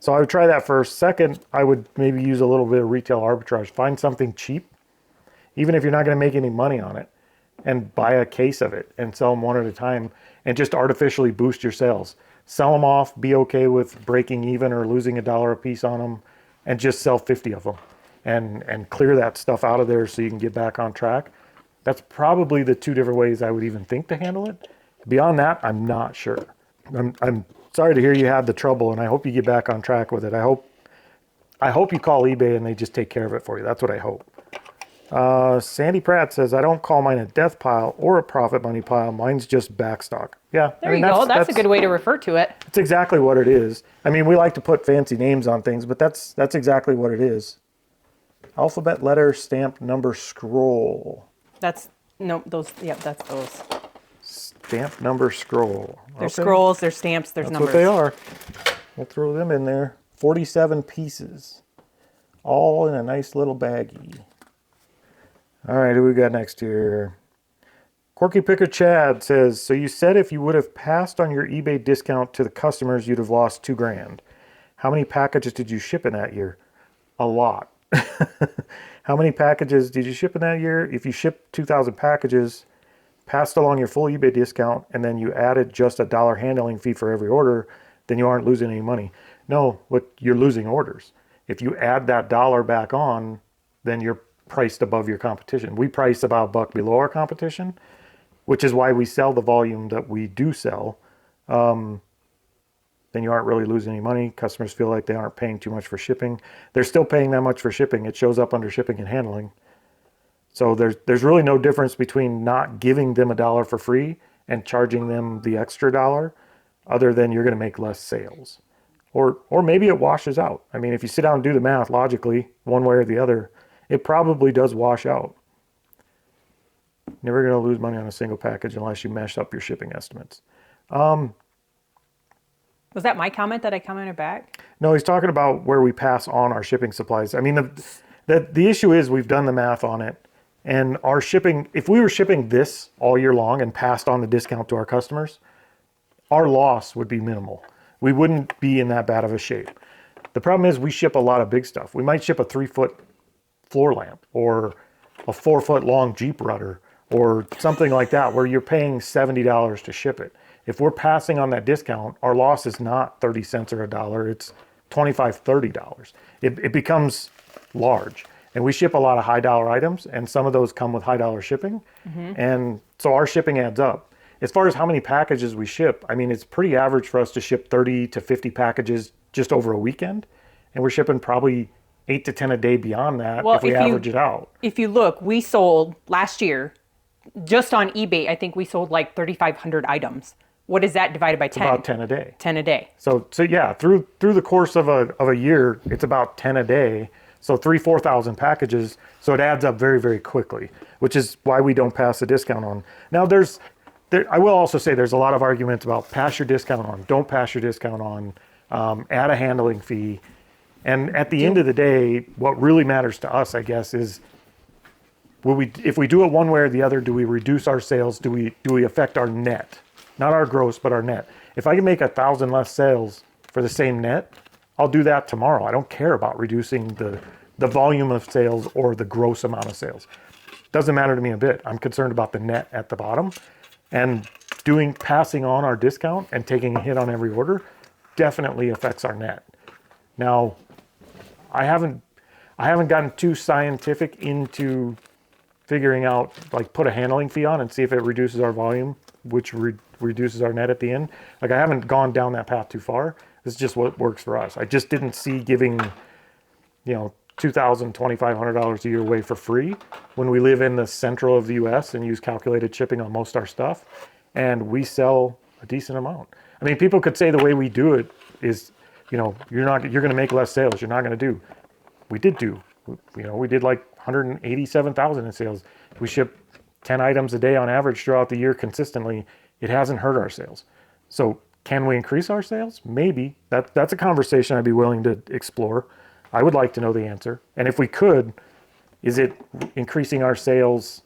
So I would try that first. Second, I would maybe use a little bit of retail arbitrage. Find something cheap, even if you're not going to make any money on it, and buy a case of it and sell them one at a time and just artificially boost your sales. Sell them off, be okay with breaking even or losing $1 a piece on them, and just sell 50 of them and clear that stuff out of there so you can get back on track. That's probably the 2 different ways I would even think to handle it. Beyond that, I'm not sure. I'm sorry to hear you had the trouble, and I hope you get back on track with it. I hope you call eBay and they just take care of it for you. That's what I hope. Sandy Pratt says, I don't call mine a death pile or a profit money pile. Mine's just backstock. Yeah.
There you go. That's a good way to refer to it.
That's exactly what it is. I mean, we like to put fancy names on things, but that's exactly what it is. Alphabet, letter, stamp, number, scroll.
That's those.
Stamp, number, scroll.
There's scrolls, there's stamps, there's numbers.
That's what they are. We'll throw them in there. 47 pieces. All in a nice little baggie. All right, who we got next here? Corky Picker Chad says, so you said if you would have passed on your eBay discount to the customers, you'd have lost $2,000. How many packages did you ship in that year? A lot. How many packages did you ship in that year? If you shipped 2,000 packages, passed along your full eBay discount, and then you added just $1 handling fee for every order, then you aren't losing any money. No, you're losing orders. If you add that $1 back on, then you're priced above your competition. We price about $1 below our competition, which is why we sell the volume that we do sell. Then you aren't really losing any money. Customers feel like they aren't paying too much for shipping. They're still paying that much for shipping. It shows up under shipping and handling. So there's really no difference between not giving them $1 for free and charging them the extra dollar, other than you're going to make less sales. Or maybe it washes out. I mean, if you sit down and do the math logically, one way or the other, it probably does wash out. Never going to lose money on a single package unless you mash up your shipping estimates.
Was that my comment that I commented back?
No, he's talking about where we pass on our shipping supplies. I mean, the issue is we've done the math on it, and our shipping, if we were shipping this all year long and passed on the discount to our customers, our loss would be minimal. We wouldn't be in that bad of a shape. The problem is we ship a lot of big stuff. We might ship a 3-foot floor lamp or a 4-foot long Jeep rudder or something like that, where you're paying $70 to ship it. If we're passing on that discount, our loss is not 30 cents or a dollar, it's $25, $30. It becomes large. And we ship a lot of high dollar items, and some of those come with high dollar shipping. And so our shipping adds up. As far as how many packages we ship, I mean, it's pretty average for us to ship 30 to 50 packages just over a weekend. And we're shipping probably 8 to 10 a day beyond that if we average it out.
If you look, we sold last year, just on eBay, I think we sold like 3,500 items. What is that divided by 10?
About 10 a day.
10 a day.
So yeah, through the course of a year, it's about 10 a day. So 4,000 packages. So it adds up very, very quickly, which is why we don't pass a discount on. Now I will also say there's a lot of arguments about pass your discount on, don't pass your discount on, add a handling fee. And at the end of the day, what really matters to us, I guess, is if we do it one way or the other, do we reduce our sales? Do we affect our net? Not our gross, but our net. If I can make 1,000 less sales for the same net, I'll do that tomorrow. I don't care about reducing the volume of sales or the gross amount of sales. Doesn't matter to me a bit. I'm concerned about the net at the bottom. And passing on our discount and taking a hit on every order definitely affects our net. Now, I haven't gotten too scientific into figuring out, like, put a handling fee on and see if it reduces our volume, which reduces our net at the end. Like, I haven't gone down that path too far. This is just what works for us. I just didn't see giving, $2,000, $2,500 a year away for free when we live in the central of the U.S. and use calculated shipping on most of our stuff, and we sell a decent amount. I mean, people could say the way we do it is, you're going to make less sales. You're not going to do. We did like 187,000 in sales. We ship 10 items a day on average throughout the year consistently. It hasn't hurt our sales. So can we increase our sales? Maybe. That's a conversation I'd be willing to explore. I would like to know the answer. And if we could, is it increasing our sales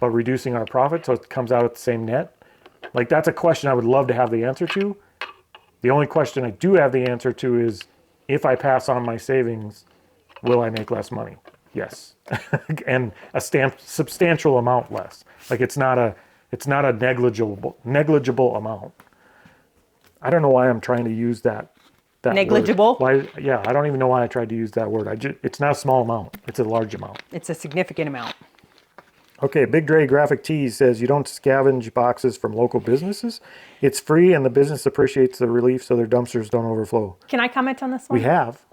but reducing our profit so it comes out at the same net? Like, that's a question I would love to have the answer to. The only question I do have the answer to is, if I pass on my savings, will I make less money? Yes. And a substantial amount less. Like, it's not a negligible amount. I don't know why I'm trying to use that
Negligible?
Word. Yeah, I don't even know why I tried to use that word. It's not a small amount. It's a large amount.
It's a significant amount.
Okay, Big Dre Graphic Tees says you don't scavenge boxes from local businesses. It's free and the business appreciates the relief so their dumpsters don't overflow.
Can I comment on this one?
We have.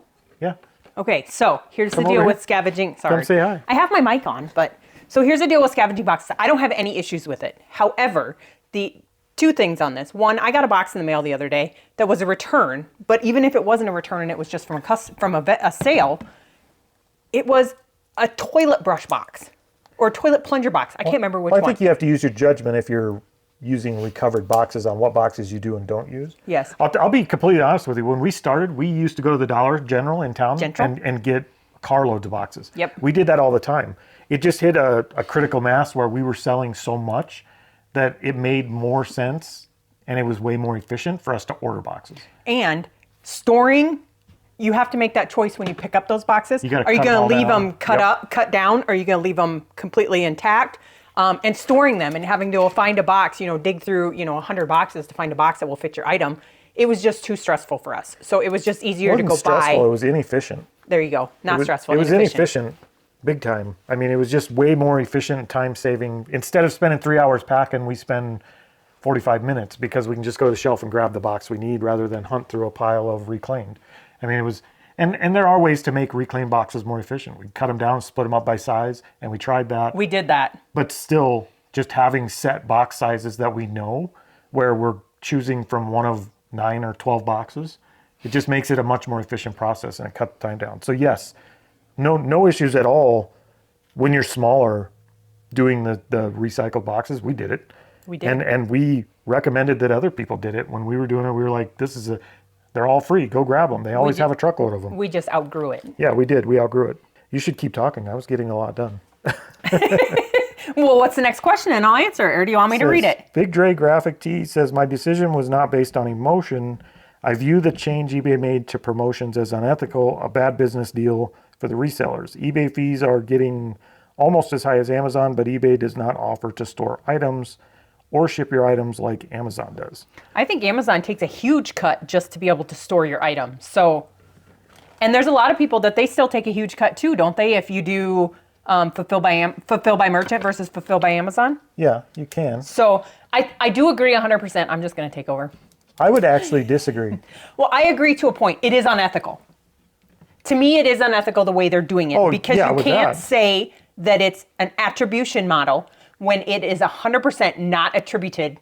Yeah.
Okay, so here's
Come
the deal
over
with
here.
scavenging. Sorry.
Come say hi.
I have my mic on, but so here's the deal with scavenging boxes. I don't have any issues with it. However, the two things on this. One, I got a box in the mail the other day that was a return, but even if it wasn't a return and it was just from a sale, it was a toilet brush box or a toilet plunger box. I can't remember which one.
I think you have to use your judgment if you're using recovered boxes on what boxes you do and don't use.
Yes.
I'll be completely honest with you. When we started, we used to go to the Dollar General in town and get carloads of boxes.
Yep.
We did that all the time. It just hit a critical mass where we were selling so much that it made more sense and it was way more efficient for us to order boxes.
And storing, you have to make that choice when you pick up those boxes.
You gotta
are you
cut
going to
all
leave
that
them
out.
cut down, or are you going to leave them completely intact? And storing them and having to find a box, dig through 100 boxes to find a box that will fit your item. It was just too stressful for us. So it was just easier to go
stressful,
buy.
it was inefficient.
There you go. Not stressful.
It was inefficient, big time. I mean, it was just way more efficient, time saving. Instead of spending 3 hours packing, we spend 45 minutes because we can just go to the shelf and grab the box we need rather than hunt through a pile of reclaimed. I mean, it was, and there are ways to make reclaimed boxes more efficient. We cut them down, split them up by size, and we tried that.
We did that.
But still, just having set box sizes that we know, where we're choosing from one of 9 or 12 boxes, it just makes it a much more efficient process and it cuts the time down. So yes, no issues at all when you're smaller doing the recycled boxes. We did it.
We did.
And we recommended that other people did it. When we were doing it, we were like, they're all free. Go grab them. They always have a truckload of them.
We just outgrew it.
Yeah, we did. We outgrew it. You should keep talking. I was getting a lot done.
Well, what's the next question? And I'll answer it. Or do you want me to read it?
Big Dre Graphic T says, my decision was not based on emotion. I view the change eBay made to promotions as unethical, a bad business deal for the resellers. eBay fees are getting almost as high as Amazon, but eBay does not offer to store items or ship your items like Amazon does.
I think Amazon takes a huge cut just to be able to store your items. So, and there's a lot of people that they still take a huge cut too, don't they? If you do fulfill by merchant versus fulfill by Amazon.
Yeah, you can.
So I do agree 100%. I'm just going to take over.
I would actually disagree.
Well, I agree to a point. It is unethical. To me, it is unethical the way they're doing it because you can't say that it's an attribution model when it is 100% not attributed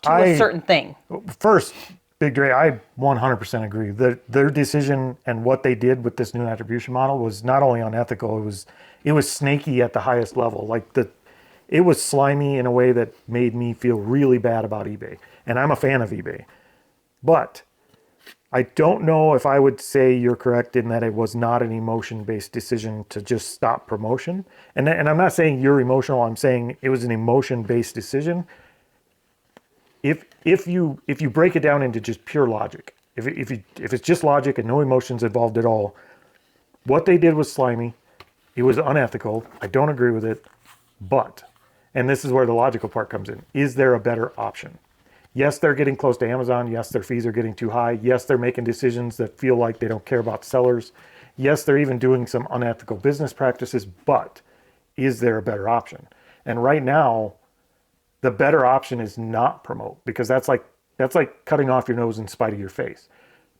to a certain thing.
First, Big Dre, I 100% agree. Their decision and what they did with this new attribution model was not only unethical, it was snaky at the highest level. It was slimy in a way that made me feel really bad about eBay. And I'm a fan of eBay. But I don't know if I would say you're correct in that it was not an emotion-based decision to just stop promotion. And I'm not saying you're emotional. I'm saying it was an emotion-based decision. If you break it down into just pure logic, if it's just logic and no emotions involved at all, what they did was slimy. It was unethical. I don't agree with it. But, and this is where the logical part comes in, is there a better option? Yes, they're getting close to Amazon. Yes, their fees are getting too high. Yes, they're making decisions that feel like they don't care about sellers. Yes, they're even doing some unethical business practices, but is there a better option? And right now, the better option is not promote, because that's like cutting off your nose in spite of your face.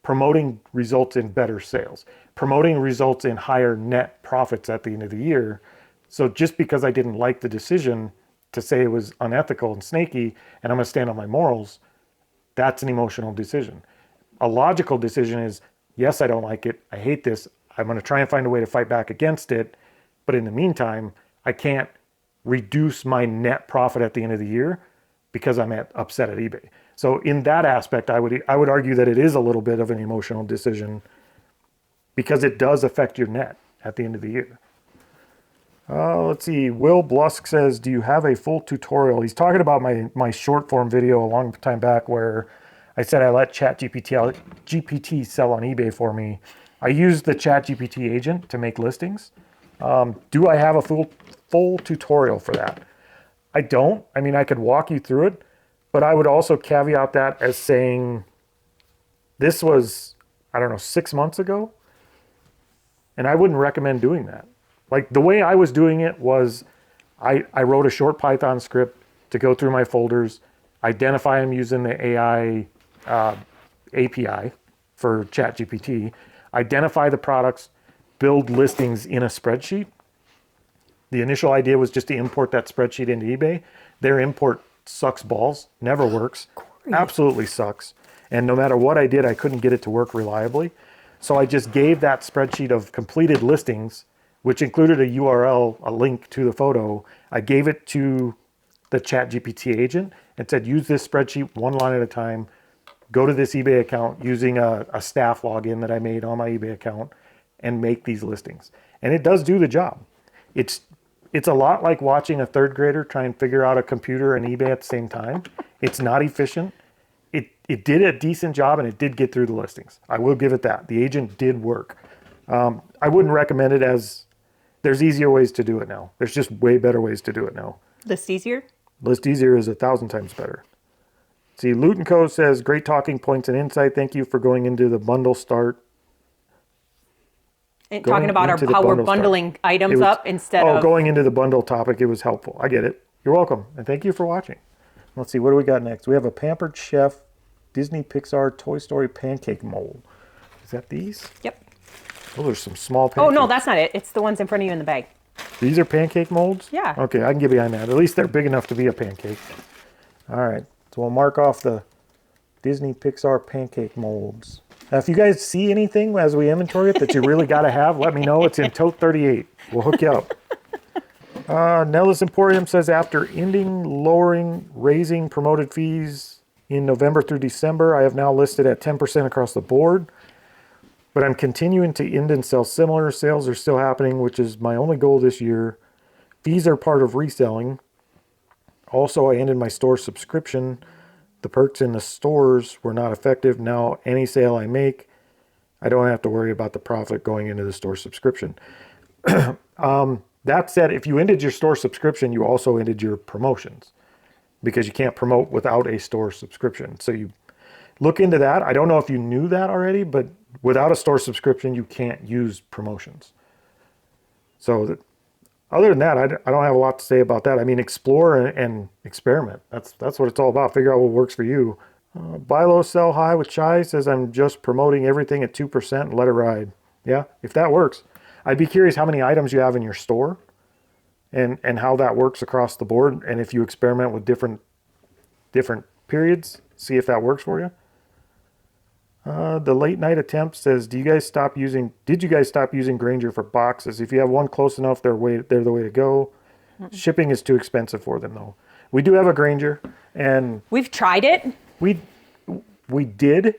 Promoting results in better sales. Promoting results in higher net profits at the end of the year. So just because I didn't like the decision to say it was unethical and snaky, and I'm going to stand on my morals, that's an emotional decision. A logical decision is, yes, I don't like it. I hate this. I'm going to try and find a way to fight back against it. But in the meantime, I can't reduce my net profit at the end of the year because I'm upset at eBay. So in that aspect, I would argue that it is a little bit of an emotional decision because it does affect your net at the end of the year. Let's see. Will Blusk says, do you have a full tutorial? He's talking about my short form video a long time back where I said I let GPT sell on eBay for me. I used the ChatGPT agent to make listings. Do I have a full tutorial for that? I don't. I mean, I could walk you through it, but I would also caveat that as saying this was, 6 months ago, and I wouldn't recommend doing that. Like the way I was doing it was I wrote a short Python script to go through my folders, identify them using the AI API for ChatGPT, identify the products, build listings in a spreadsheet. The initial idea was just to import that spreadsheet into eBay. Their import sucks balls, never works, absolutely sucks. And no matter what I did, I couldn't get it to work reliably. So I just gave that spreadsheet of completed listings, which included a URL, a link to the photo. I gave it to the ChatGPT agent and said, use this spreadsheet one line at a time, go to this eBay account using a staff login that I made on my eBay account and make these listings. And it does do the job. It's a lot like watching a third grader try and figure out a computer and eBay at the same time. It's not efficient. It did a decent job and it did get through the listings. I will give it that. The agent did work. I wouldn't recommend it as there's easier ways to do it now. There's just way better ways to do it now.
List easier?
List easier is 1,000 times better. See, Luton Co. says, great talking points and insight. Thank you for going into the bundle start.
And talking about how we're bundling items up instead of...
going into the bundle topic, it was helpful. I get it. You're welcome. And thank you for watching. Let's see, what do we got next? We have a Pampered Chef Disney Pixar Toy Story pancake mold. Is that these?
Yep.
Those are some small pancakes.
Oh, no, that's not it. It's the ones in front of you in the bag.
These are pancake molds?
Yeah.
Okay, I can get behind that. At least they're big enough to be a pancake. All right, so we'll mark off the Disney Pixar pancake molds. Now, if you guys see anything as we inventory it that you really got to have, let me know. It's in tote 38. We'll hook you up. Nella's Emporium says after lowering, raising promoted fees in November through December, I have now listed at 10% across the board. But I'm continuing to end and sell similar. Sales are still happening, which is my only goal this year. Fees are part of reselling. Also, I ended my store subscription. The perks in the stores were not effective. Now, any sale I make, I don't have to worry about the profit going into the store subscription. That said, if you ended your store subscription, you also ended your promotions because you can't promote without a store subscription. So you look into that. I don't know if you knew that already, but without a store subscription, you can't use promotions. So other than that, I don't have a lot to say about that. I mean, explore and experiment. That's what it's all about. Figure out what works for you. Buy low, sell high with Chai says I'm just promoting everything at 2% and let it ride. Yeah, if that works. I'd be curious how many items you have in your store and how that works across the board. And if you experiment with different periods, see if that works for you. The late night attempt says, did you guys stop using Grainger for boxes? If you have one close enough, they're the way to go. Mm-mm. Shipping is too expensive for them though. We do have a Grainger and
we've tried it.
We did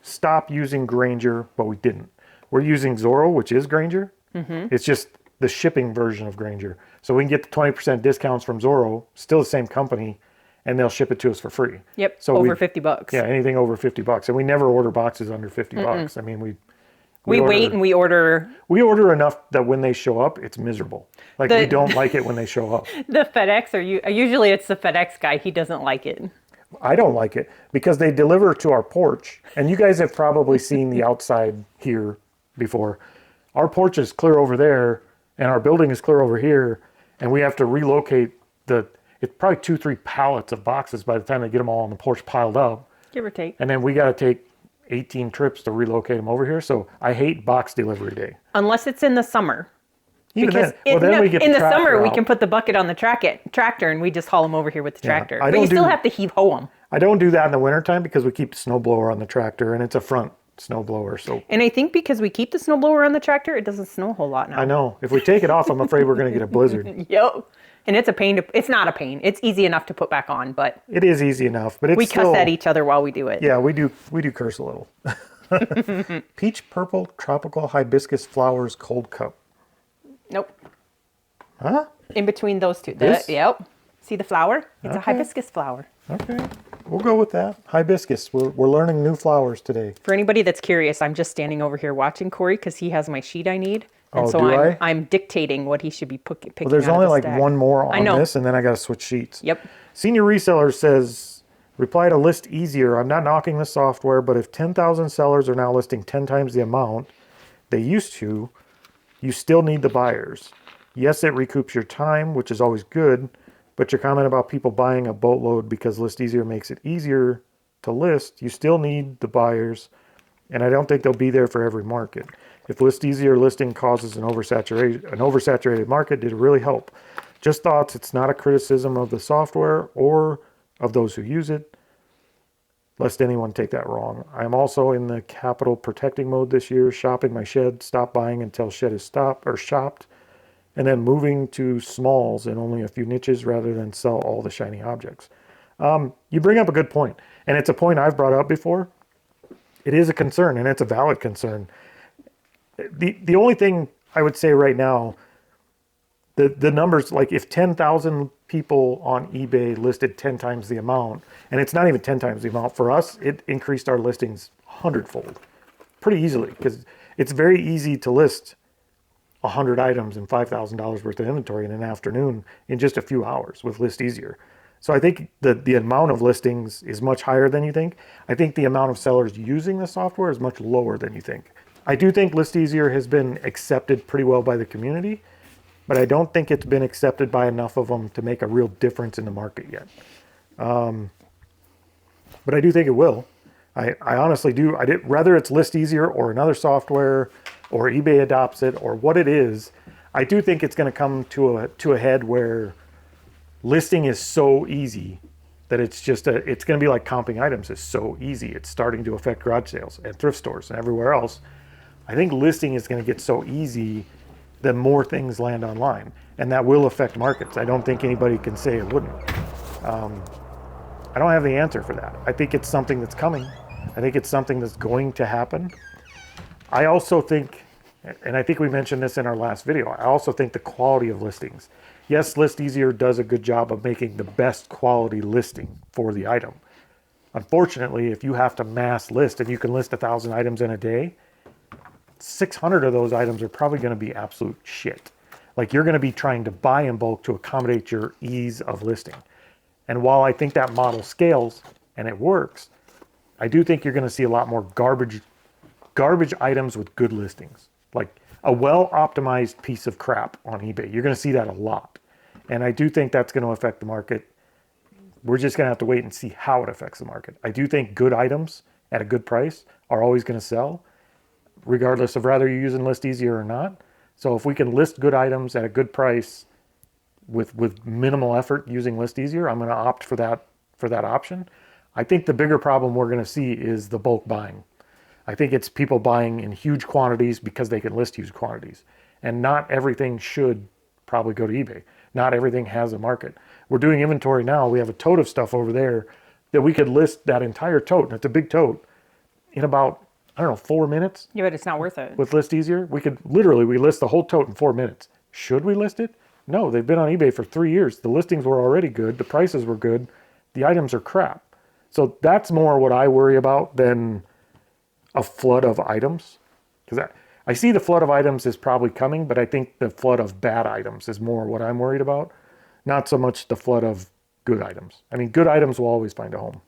stop using Grainger, but we didn't. We're using Zorro, which is Grainger. Mm-hmm. It's just the shipping version of Grainger. So we can get the 20% discounts from Zorro, still the same company, and they'll ship it to us for free.
Yep,
so
over $50.
Yeah, anything over $50. And we never order boxes under $50. I mean, we
wait and we order.
We order enough that when they show up, it's miserable. Like we don't like it when they show up.
The FedEx, usually it's the FedEx guy. He doesn't like it.
I don't like it because they deliver to our porch. And you guys have probably seen the outside here before. Our porch is clear over there and our building is clear over here. And we have to relocate it's probably 2-3 pallets of boxes by the time they get them all on the porch piled up.
Give or take.
And then we got to take 18 trips to relocate them over here. So I hate box delivery day.
Unless it's in the summer.
Even then. Then we get
in the
tractor
summer, we
out.
can put the bucket on the tractor and we just haul them over here with the tractor.
I
But you
don't
still
do-
have to heave-ho them.
I don't do that in the wintertime because we keep the snowblower on the tractor and it's a front snowblower. So
And I think because we keep the snowblower on the tractor, it doesn't snow a whole lot now.
I know. If we take it off, I'm afraid we're going to get a blizzard.
Yep. And it's a pain it's not a pain. It's easy enough to put back on, but
It is easy enough, but it's
we
still,
cuss at each other while we do it.
Yeah, we do curse a little. Peach purple tropical hibiscus flowers cold cup.
Nope.
Huh?
In between those two.
This?
Yep. See the flower? It's a
Okay.
hibiscus flower.
Okay. We'll go with that. Hibiscus. We're learning new flowers today.
For anybody that's curious, I'm just standing over here watching Corey because he has my sheet I need. And
Oh,
so
do I?
I'm dictating what he should be picking
Well, there's
out
only
of the
like
stack.
one more
I
on
know.
this, and then I got to switch sheets.
Yep.
Senior Reseller says, reply to list easier. I'm not knocking the software, but if 10,000 sellers are now listing 10 times the amount they used to, you still need the buyers. Yes, it recoups your time, which is always good, but your comment about people buying a boatload because list easier makes it easier to list, you still need the buyers, and I don't think they'll be there for every market. If list easier listing causes an oversaturated market, did it really help? Just thoughts. It's not a criticism of the software or of those who use it, lest anyone take that wrong. I'm also in the capital protecting mode this year, shopping my shed, stop buying until shed is shopped, and then moving to smalls in only a few niches rather than sell all the shiny objects. You bring up a good point, and it's a point I've brought up before. It is a concern, and it's a valid concern. The only thing I would say right now, the numbers, like if 10,000 people on eBay listed 10 times the amount, and it's not even 10 times the amount, for us, it increased our listings 100-fold pretty easily because it's very easy to list 100 items and $5,000 worth of inventory in an afternoon in just a few hours with List Easier. So I think the amount of listings is much higher than you think. I think the amount of sellers using the software is much lower than you think. I do think List Easier has been accepted pretty well by the community, but I don't think it's been accepted by enough of them to make a real difference in the market yet. But I do think it will. I honestly do. Whether it's List Easier or another software or eBay adopts it or what it is, I do think it's going to come to a head where listing is so easy that it's going to be like comping items is so easy. It's starting to affect garage sales and thrift stores and everywhere else. I think listing is going to get so easy that more things land online, and that will affect markets. I don't think anybody can say it wouldn't. I don't have the answer for that. I think it's something that's coming. I think it's something that's going to happen. I also think, and I think we mentioned this in our last video, I also think the quality of listings. Yes, List Easier does a good job of making the best quality listing for the item. Unfortunately, if you have to mass list and you can list 1,000 items in a day, 600 of those items are probably going to be absolute shit. Like, you're going to be trying to buy in bulk to accommodate your ease of listing. And while I think that model scales and it works, I do think you're going to see a lot more garbage items with good listings. Like a well-optimized piece of crap on eBay. You're going to see that a lot. And I do think that's going to affect the market. We're just going to have to wait and see how it affects the market. I do think good items at a good price are always going to sell, regardless of whether you're using List Easier or not. So if we can list good items at a good price with minimal effort using List Easier, I'm going to opt for that option. I think the bigger problem we're going to see is the bulk buying. I think it's people buying in huge quantities because they can list huge quantities. And not everything should probably go to eBay. Not everything has a market. We're doing inventory now. We have a tote of stuff over there that we could list that entire tote, and it's a big tote, in about, 4 minutes.
Yeah, but it's not worth it.
With List Easier, we list the whole tote in 4 minutes. Should we list it? No, they've been on eBay for 3 years. The listings were already good. The prices were good. The items are crap. So that's more what I worry about than a flood of items. Because I see the flood of items is probably coming, but I think the flood of bad items is more what I'm worried about. Not so much the flood of good items. I mean, good items will always find a home.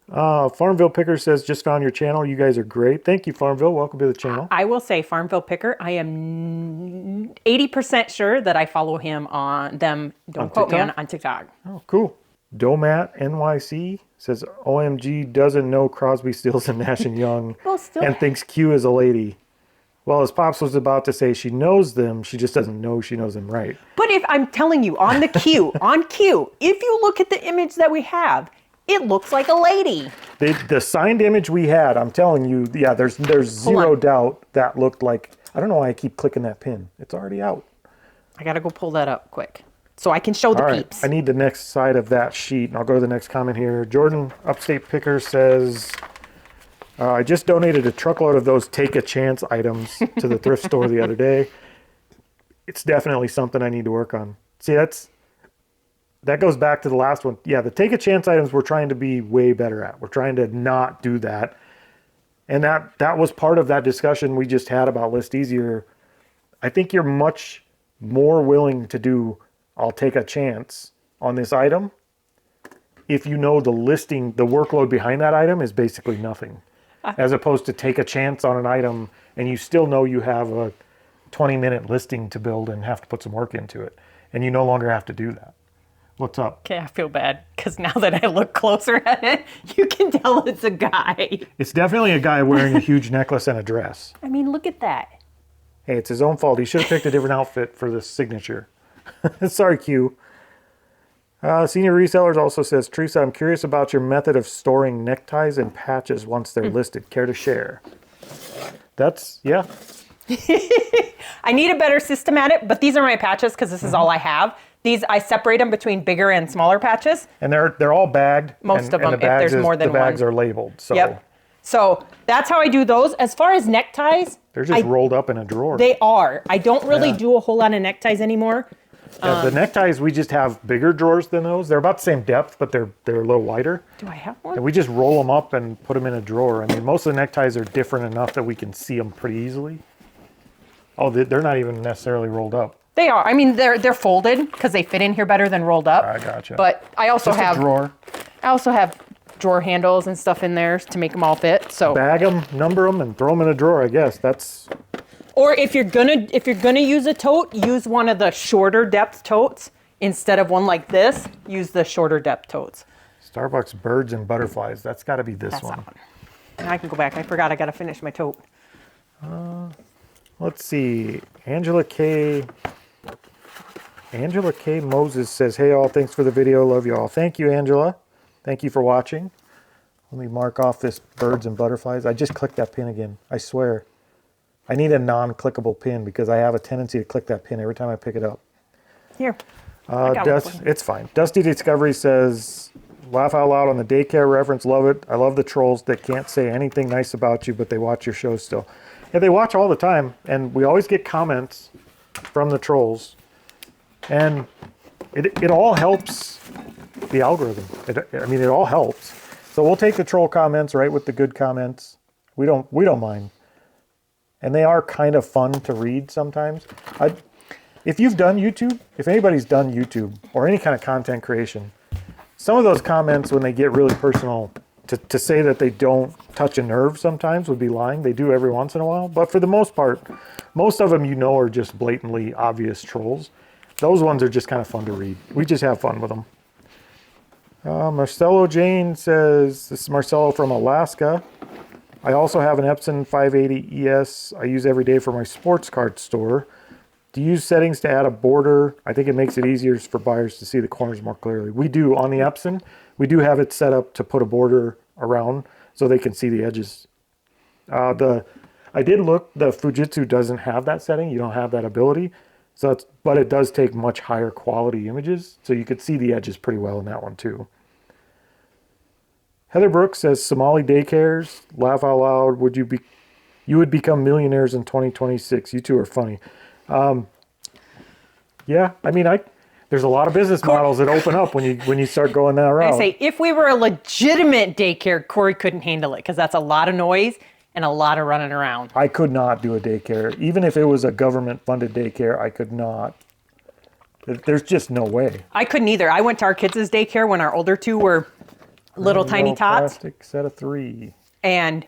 Farmville Picker says, just found your channel. You guys are great. Thank you, Farmville. Welcome to the channel.
I will say, Farmville Picker, I am 80% sure that I follow him on them. Don't quote me on TikTok.
Oh, cool. Domat NYC says, OMG doesn't know Crosby, Stills, and Nash and Young and thinks Q is a lady. Well, as Pops was about to say, she knows them. She just doesn't know she knows them right.
But if I'm telling you, on the Q, if you look at the image that we have, it looks like a lady.
The signed image we had, I'm telling you, yeah, there's zero doubt that looked like, I don't know why I keep clicking that pin. It's already out.
I got to go pull that up quick so I can show the peeps.
I need the next side of that sheet, and I'll go to the next comment here. Jordan Upstate Picker says, I just donated a truckload of those take a chance items to the thrift store the other day. It's definitely something I need to work on. See, that goes back to the last one. Yeah, the take a chance items we're trying to be way better at. We're trying to not do that. And that was part of that discussion we just had about List Easier. I think you're much more willing to do, I'll take a chance on this item if you know the listing, the workload behind that item is basically nothing. As opposed to take a chance on an item and you still know you have a 20-minute listing to build and have to put some work into it. And you no longer have to do that. What's up?
Okay, I feel bad because now that I look closer at it, you can tell it's a guy.
It's definitely a guy wearing a huge necklace and a dress.
I mean, look at that.
Hey, it's his own fault. He should have picked a different outfit for this signature. Sorry, Q. Senior Resellers also says, Teresa, I'm curious about your method of storing neckties and patches once they're listed. Care to share? Yeah.
I need a better system at it, but these are my patches because this is all I have. These, I separate them between bigger and smaller patches.
And they're all bagged.
Most of them, if there's more than one.
The bags are labeled. So.
Yep. So that's how I do those. As far as neckties.
They're just rolled up in a drawer.
They are. I don't really do a whole lot of neckties anymore.
Yeah, the neckties, we just have bigger drawers than those. They're about the same depth, but they're a little wider.
Do I have one?
And we just roll them up and put them in a drawer. I mean, most of the neckties are different enough that we can see them pretty easily. Oh, they're not even necessarily rolled up.
They are. I mean, they're folded because they fit in here better than rolled up.
I gotcha.
But I also
just
have
a drawer.
I also have drawer handles and stuff in there to make them all fit. So
bag them, number them, and throw them in a drawer. I guess that's.
Or if you're gonna use a tote, use one of the shorter depth totes instead of one like this. Use the shorter depth totes.
Starbucks birds and butterflies. That's got to be this one.
That one. Now I can go back. I forgot I got to finish my tote.
Let's see. Angela K. Moses says, hey all, thanks for the video. Love you all. Thank you, Angela. Thank you for watching. Let me mark off this birds and butterflies. I just clicked that pin again. I swear. I need a non-clickable pin because I have a tendency to click that pin every time I pick it up.
Here. I got one for you.
It's fine. Dusty Discovery says, laugh out loud on the daycare reference. Love it. I love the trolls that can't say anything nice about you, but they watch your show still. Yeah, they watch all the time, and we always get comments from the trolls. And it all helps the algorithm. It all helps. So we'll take the troll comments right with the good comments. We don't mind. And they are kind of fun to read sometimes. If you've done YouTube, if anybody's done YouTube or any kind of content creation, some of those comments when they get really personal, to say that they don't touch a nerve sometimes would be lying. They do every once in a while. But for the most part, most of them are just blatantly obvious trolls. Those ones are just kind of fun to read. We just have fun with them. Marcelo Jane says, this is Marcelo from Alaska. I also have an Epson 580 ES I use every day for my sports card store. Do you use settings to add a border? I think it makes it easier for buyers to see the corners more clearly. We do on the Epson. We do have it set up to put a border around so they can see the edges. I did look, the Fujitsu doesn't have that setting. You don't have that ability. But it does take much higher quality images, so you could see the edges pretty well in that one too. Heather Brooks says, Somali daycares, laugh out loud, you would become millionaires in 2026. You two are funny. Yeah, there's a lot of business models that open up when you start going that route.
I say, if we were a legitimate daycare, Corey couldn't handle it because that's a lot of noise and a lot of running around.
I could not do a daycare. Even if it was a government-funded daycare, I could not. There's just no way.
I couldn't either. I went to our kids' daycare when our older two were little tiny tots.
Plastic set of 3.
And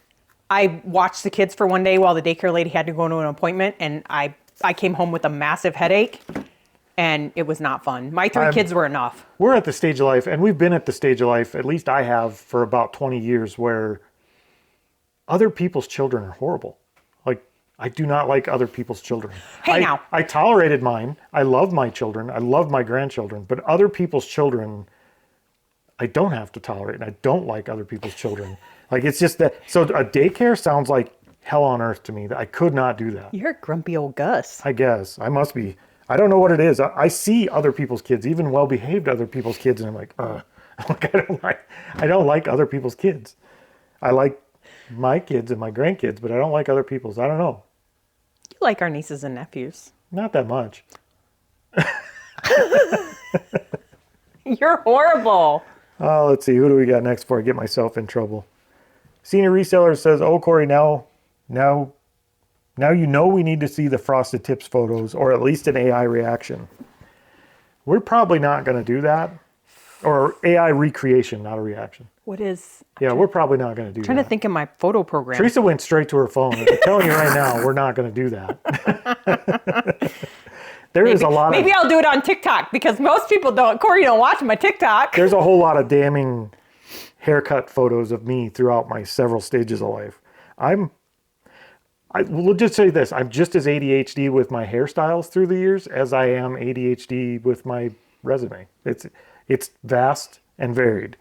I watched the kids for one day while the daycare lady had to go to an appointment, and I came home with a massive headache, and it was not fun. My 3 kids were enough.
We're at the stage of life, and we've been at the stage of life, at least I have, for about 20 years, where other people's children are horrible. Like, I do not like other people's children.
Hey, now.
I tolerated mine. I love my children. I love my grandchildren. But other people's children, I don't have to tolerate, and I don't like other people's children. Like, it's just that. So a daycare sounds like hell on earth to me. I could not do that.
You're a grumpy old Gus.
I guess. I must be. I don't know what it is. I see other people's kids, even well-behaved other people's kids, and I'm like, I don't like other people's kids. I like my kids and my grandkids, but I don't like other people's. I don't know.
You like our nieces and nephews.
Not that much.
You're horrible.
Let's see. Who do we got next before I get myself in trouble? Senior Reseller says, oh, Corey, now you know we need to see the Frosted Tips photos or at least an AI reaction. We're probably not going to do that. Or AI recreation, not a reaction.
What is...
Yeah, we're probably not going to do that.
I'm trying to think of my photo program.
Teresa went straight to her phone. I'm telling you right now, we're not going to do that. There's a lot of...
Maybe I'll do it on TikTok because most people don't... Corey, don't watch my TikTok.
There's a whole lot of damning haircut photos of me throughout my several stages of life. We'll just say this. I'm just as ADHD with my hairstyles through the years as I am ADHD with my resume. It's vast and varied.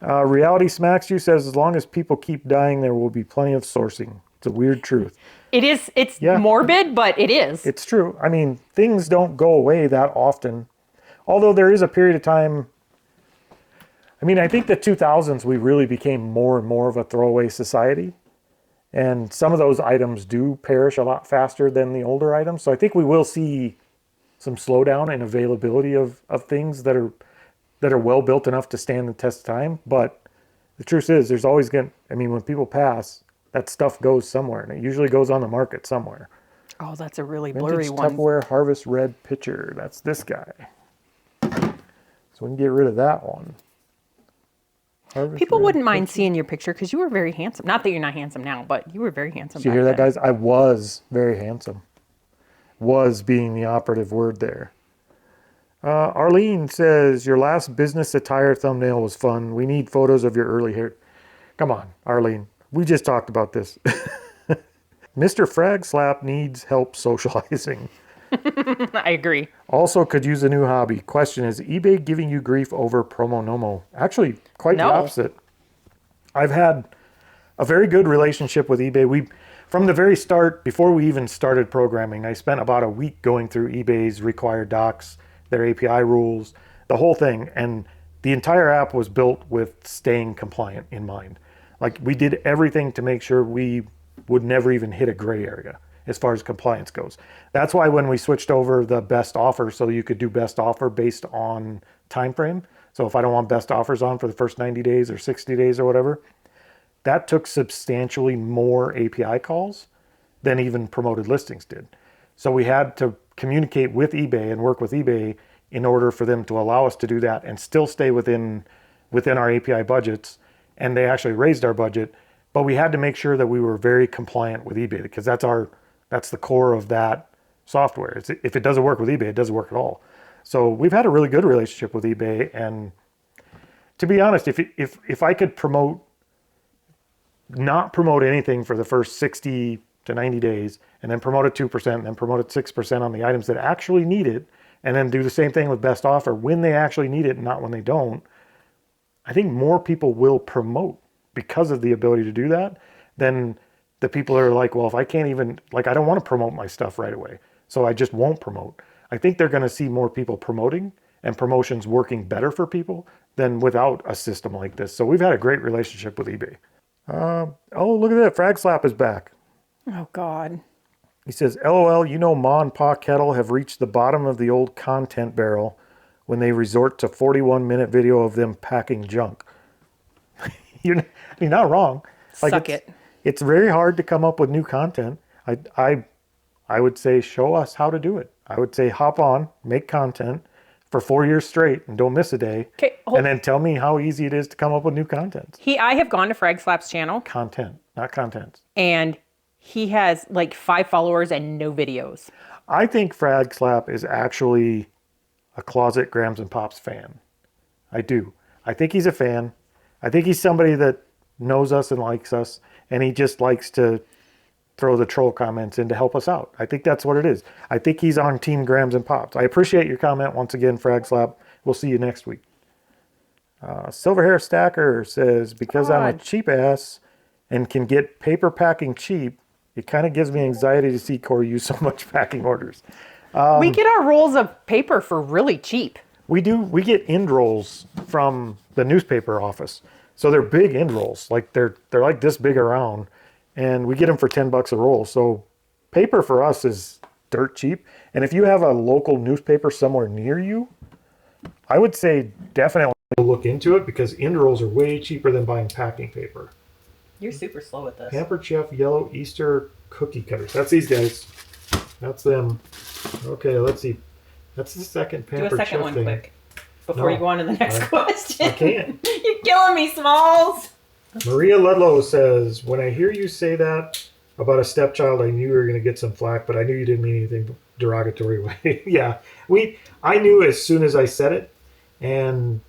Reality Smacks You says, as long as people keep dying, there will be plenty of sourcing. It's a weird truth.
It is. It's morbid, but it is.
It's true. I mean, things don't go away that often. Although there is a period of time. I mean, I think the 2000s, we really became more and more of a throwaway society. And some of those items do perish a lot faster than the older items. So I think we will see some slowdown in availability of things that are well built enough to stand the test of time. But the truth is, there's always when people pass, that stuff goes somewhere. And it usually goes on the market somewhere.
Oh, that's a really blurry
Vintage
one.
Tupperware Harvest Red Pitcher. That's this guy. So we can get rid of that one.
People wouldn't mind seeing your picture because you were very handsome. Not that you're not handsome now, but you were very handsome.
Did you hear that, guys? I was very handsome. Was being the operative word there. Arlene says, your last business attire thumbnail was fun. We need photos of your early hair. Come on, Arlene. We just talked about this. Mr. Frag Slap needs help socializing.
I agree.
Also could use a new hobby. Question, is eBay giving you grief over promo nomo? Actually, quite the
No.
opposite. I've had a very good relationship with eBay. From the very start, before we even started programming, I spent about a week going through eBay's required docs, their API rules, the whole thing. And the entire app was built with staying compliant in mind. Like, we did everything to make sure we would never even hit a gray area as far as compliance goes. That's why when we switched over the best offer, so you could do best offer based on time frame. So if I don't want best offers on for the first 90 days or 60 days or whatever, that took substantially more API calls than even promoted listings did. So we had to communicate with eBay and work with eBay in order for them to allow us to do that and still stay within our API budgets. And they actually raised our budget, but we had to make sure that we were very compliant with eBay, because that's the core of that software. If it doesn't work with eBay, it doesn't work at all. So we've had a really good relationship with eBay. And to be honest, if I could not promote anything for the first 60 to 90 days, and then promote it 2%, and then promote it 6% on the items that actually need it, and then do the same thing with best offer when they actually need it and not when they don't, I think more people will promote because of the ability to do that than the people that are like, well, if I can't even, like, I don't want to promote my stuff right away, so I just won't promote. I think they're going to see more people promoting and promotions working better for people than without a system like this. So we've had a great relationship with eBay. Oh, look at that. Frag Slap is back.
Oh, God.
He says, LOL, Ma and Pa Kettle have reached the bottom of the old content barrel when they resort to 41-minute video of them packing junk. You're not wrong.
Suck it.
It's very hard to come up with new content. I would say show us how to do it. I would say hop on, make content for 4 years straight and don't miss a day.
Okay,
and then tell me how easy it is to come up with new content.
I have gone to Frag Slap's channel.
Content, not contents.
And he has like 5 followers and no videos.
I think Frag Slap is actually a closet Grams and Pops fan. I do. I think he's a fan. I think he's somebody that knows us and likes us, and he just likes to throw the troll comments in to help us out. I think that's what it is. I think he's on Team Grams and Pops. I appreciate your comment once again, Frag Slap. We'll see you next week. Silver Hair Stacker says, because I'm a cheap ass and can get paper packing cheap, it kind of gives me anxiety to see Corey use so much packing orders.
We get our rolls of paper for really cheap.
We do. We get end rolls from the newspaper office. So they're big end rolls. Like they're like this big around, and we get them for $10 a roll. So paper for us is dirt cheap. And if you have a local newspaper somewhere near you, I would say definitely look into it, because end rolls are way cheaper than buying packing paper.
You're super slow with this.
Pampered Chef Yellow Easter Cookie Cutters. That's these guys. That's them. Okay, let's see. That's the second Pampered
Do a second
Chef
one
thing.
quick before
No,
you go on to the next question.
I can't.
You're killing me, Smalls.
Maria Ludlow says, when I hear you say that about a stepchild, I knew you were going to get some flack, but I knew you didn't mean anything derogatory way. Yeah, I knew as soon as I said it, and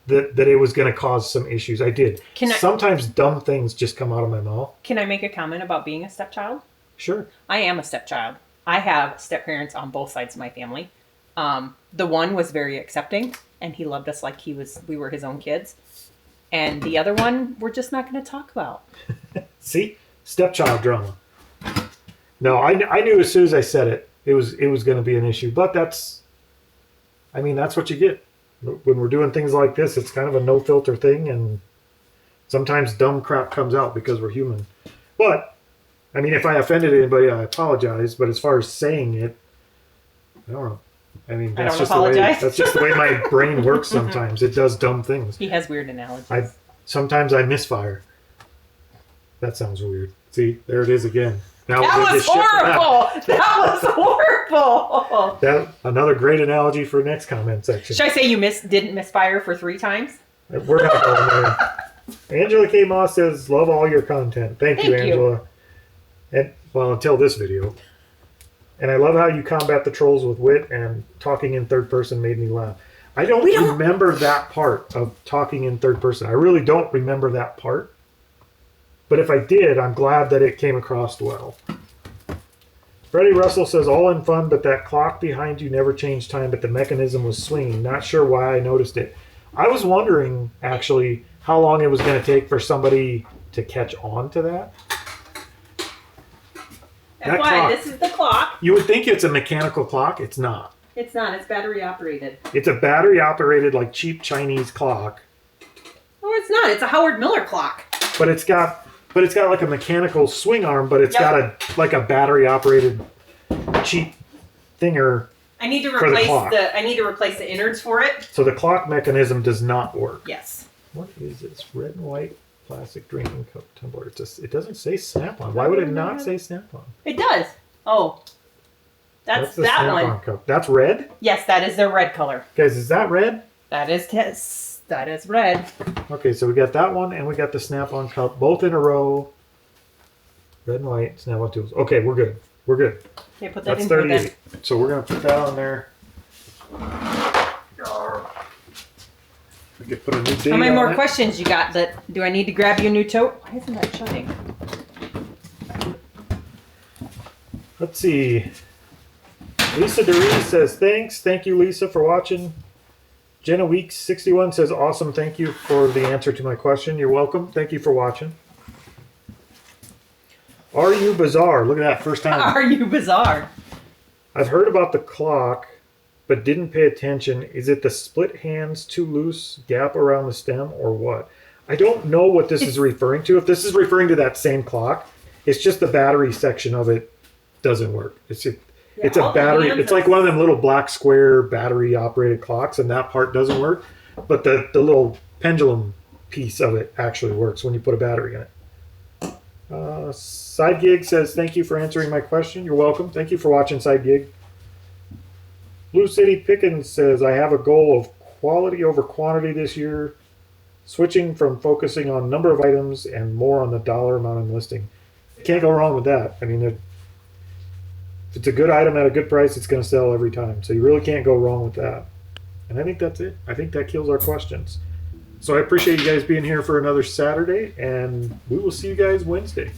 that it was going to cause some issues. I did. Sometimes dumb things just come out of my mouth.
Can I make a comment about being a stepchild?
Sure.
I am a stepchild. I have step-parents on both sides of my family. The one was very accepting, and he loved us like we were his own kids. And the other one, we're just not going to talk about.
See? Stepchild drama. No, I knew as soon as I said it, it was going to be an issue. But that's what you get. When we're doing things like this, it's kind of a no-filter thing, and sometimes dumb crap comes out because we're human. But, if I offended anybody, I apologize. But as far as saying it, I don't know. That's just the way my brain works sometimes. It does dumb things.
He has weird analogies.
Sometimes I misfire. That sounds weird. See, there it is again. Now
that was horrible. That was horrible.
Another great analogy for next comment section.
Should I say you didn't misfire for 3 times?
We're not going there. Angela K. Moss says, love all your content. Thank you, Angela. And until this video. And I love how you combat the trolls with wit, and talking in third person made me laugh. I don't remember that part of talking in third person. I really don't remember that part. But if I did, I'm glad that it came across well. Freddie Russell says, all in fun, but that clock behind you never changed time, but the mechanism was swinging. Not sure why I noticed it. I was wondering, actually, how long it was going to take for somebody to catch on to that.
That's why this is the clock.
You would think it's a mechanical clock. It's not.
It's not. It's battery operated.
It's a battery operated, like cheap Chinese clock.
Oh, it's not. It's a Howard Miller clock.
But it's got like a mechanical swing arm, but it's got a battery operated cheap thinger.
I need to
for the clock.
I need to replace the innards for it.
So the clock mechanism does not work.
Yes.
What is this? Red and white plastic drinking cup tumbler. It doesn't say Snap-on. Why would it not say Snap-on?
It does. Oh. That's
the
that
Snap-on
one.
cup. That's red?
Yes, that is their red color.
Guys, is that red?
That is red.
Okay, so we got that one and we got the Snap-on cup, both in a row. Red and white, Snap-on tools. Okay, we're good. We're good.
Okay, put that
That's
in here
38.
then.
So we're going to put that on there. We could put a new date
How many
on
more
it.
questions you got? Do I need to grab you a new tote? Why isn't that shutting?
Let's see. Lisa DeRee says, thanks. Thank you, Lisa, for watching. Jenna Weeks 61 says, awesome. Thank you for the answer to my question. You're welcome. Thank you for watching. Are you bizarre? Look at that. First time.
Are you bizarre?
I've heard about the clock, but didn't pay attention. Is it the split hands too loose, gap around the stem, or what? I don't know what this is referring to. If this is referring to that same clock, it's just the battery section of it doesn't work. It's a battery. It's like one of them little black square battery operated clocks, and that part doesn't work. But the little pendulum piece of it actually works when you put a battery in it. Side Gig says, thank you for answering my question. You're welcome. Thank you for watching, Side Gig. Blue City Pickens says, I have a goal of quality over quantity this year, switching from focusing on number of items and more on the dollar amount I'm listing. Can't go wrong with that. I mean, if it's a good item at a good price, it's going to sell every time. So you really can't go wrong with that. And I think that's it. I think that kills our questions. So I appreciate you guys being here for another Saturday, and we will see you guys Wednesday.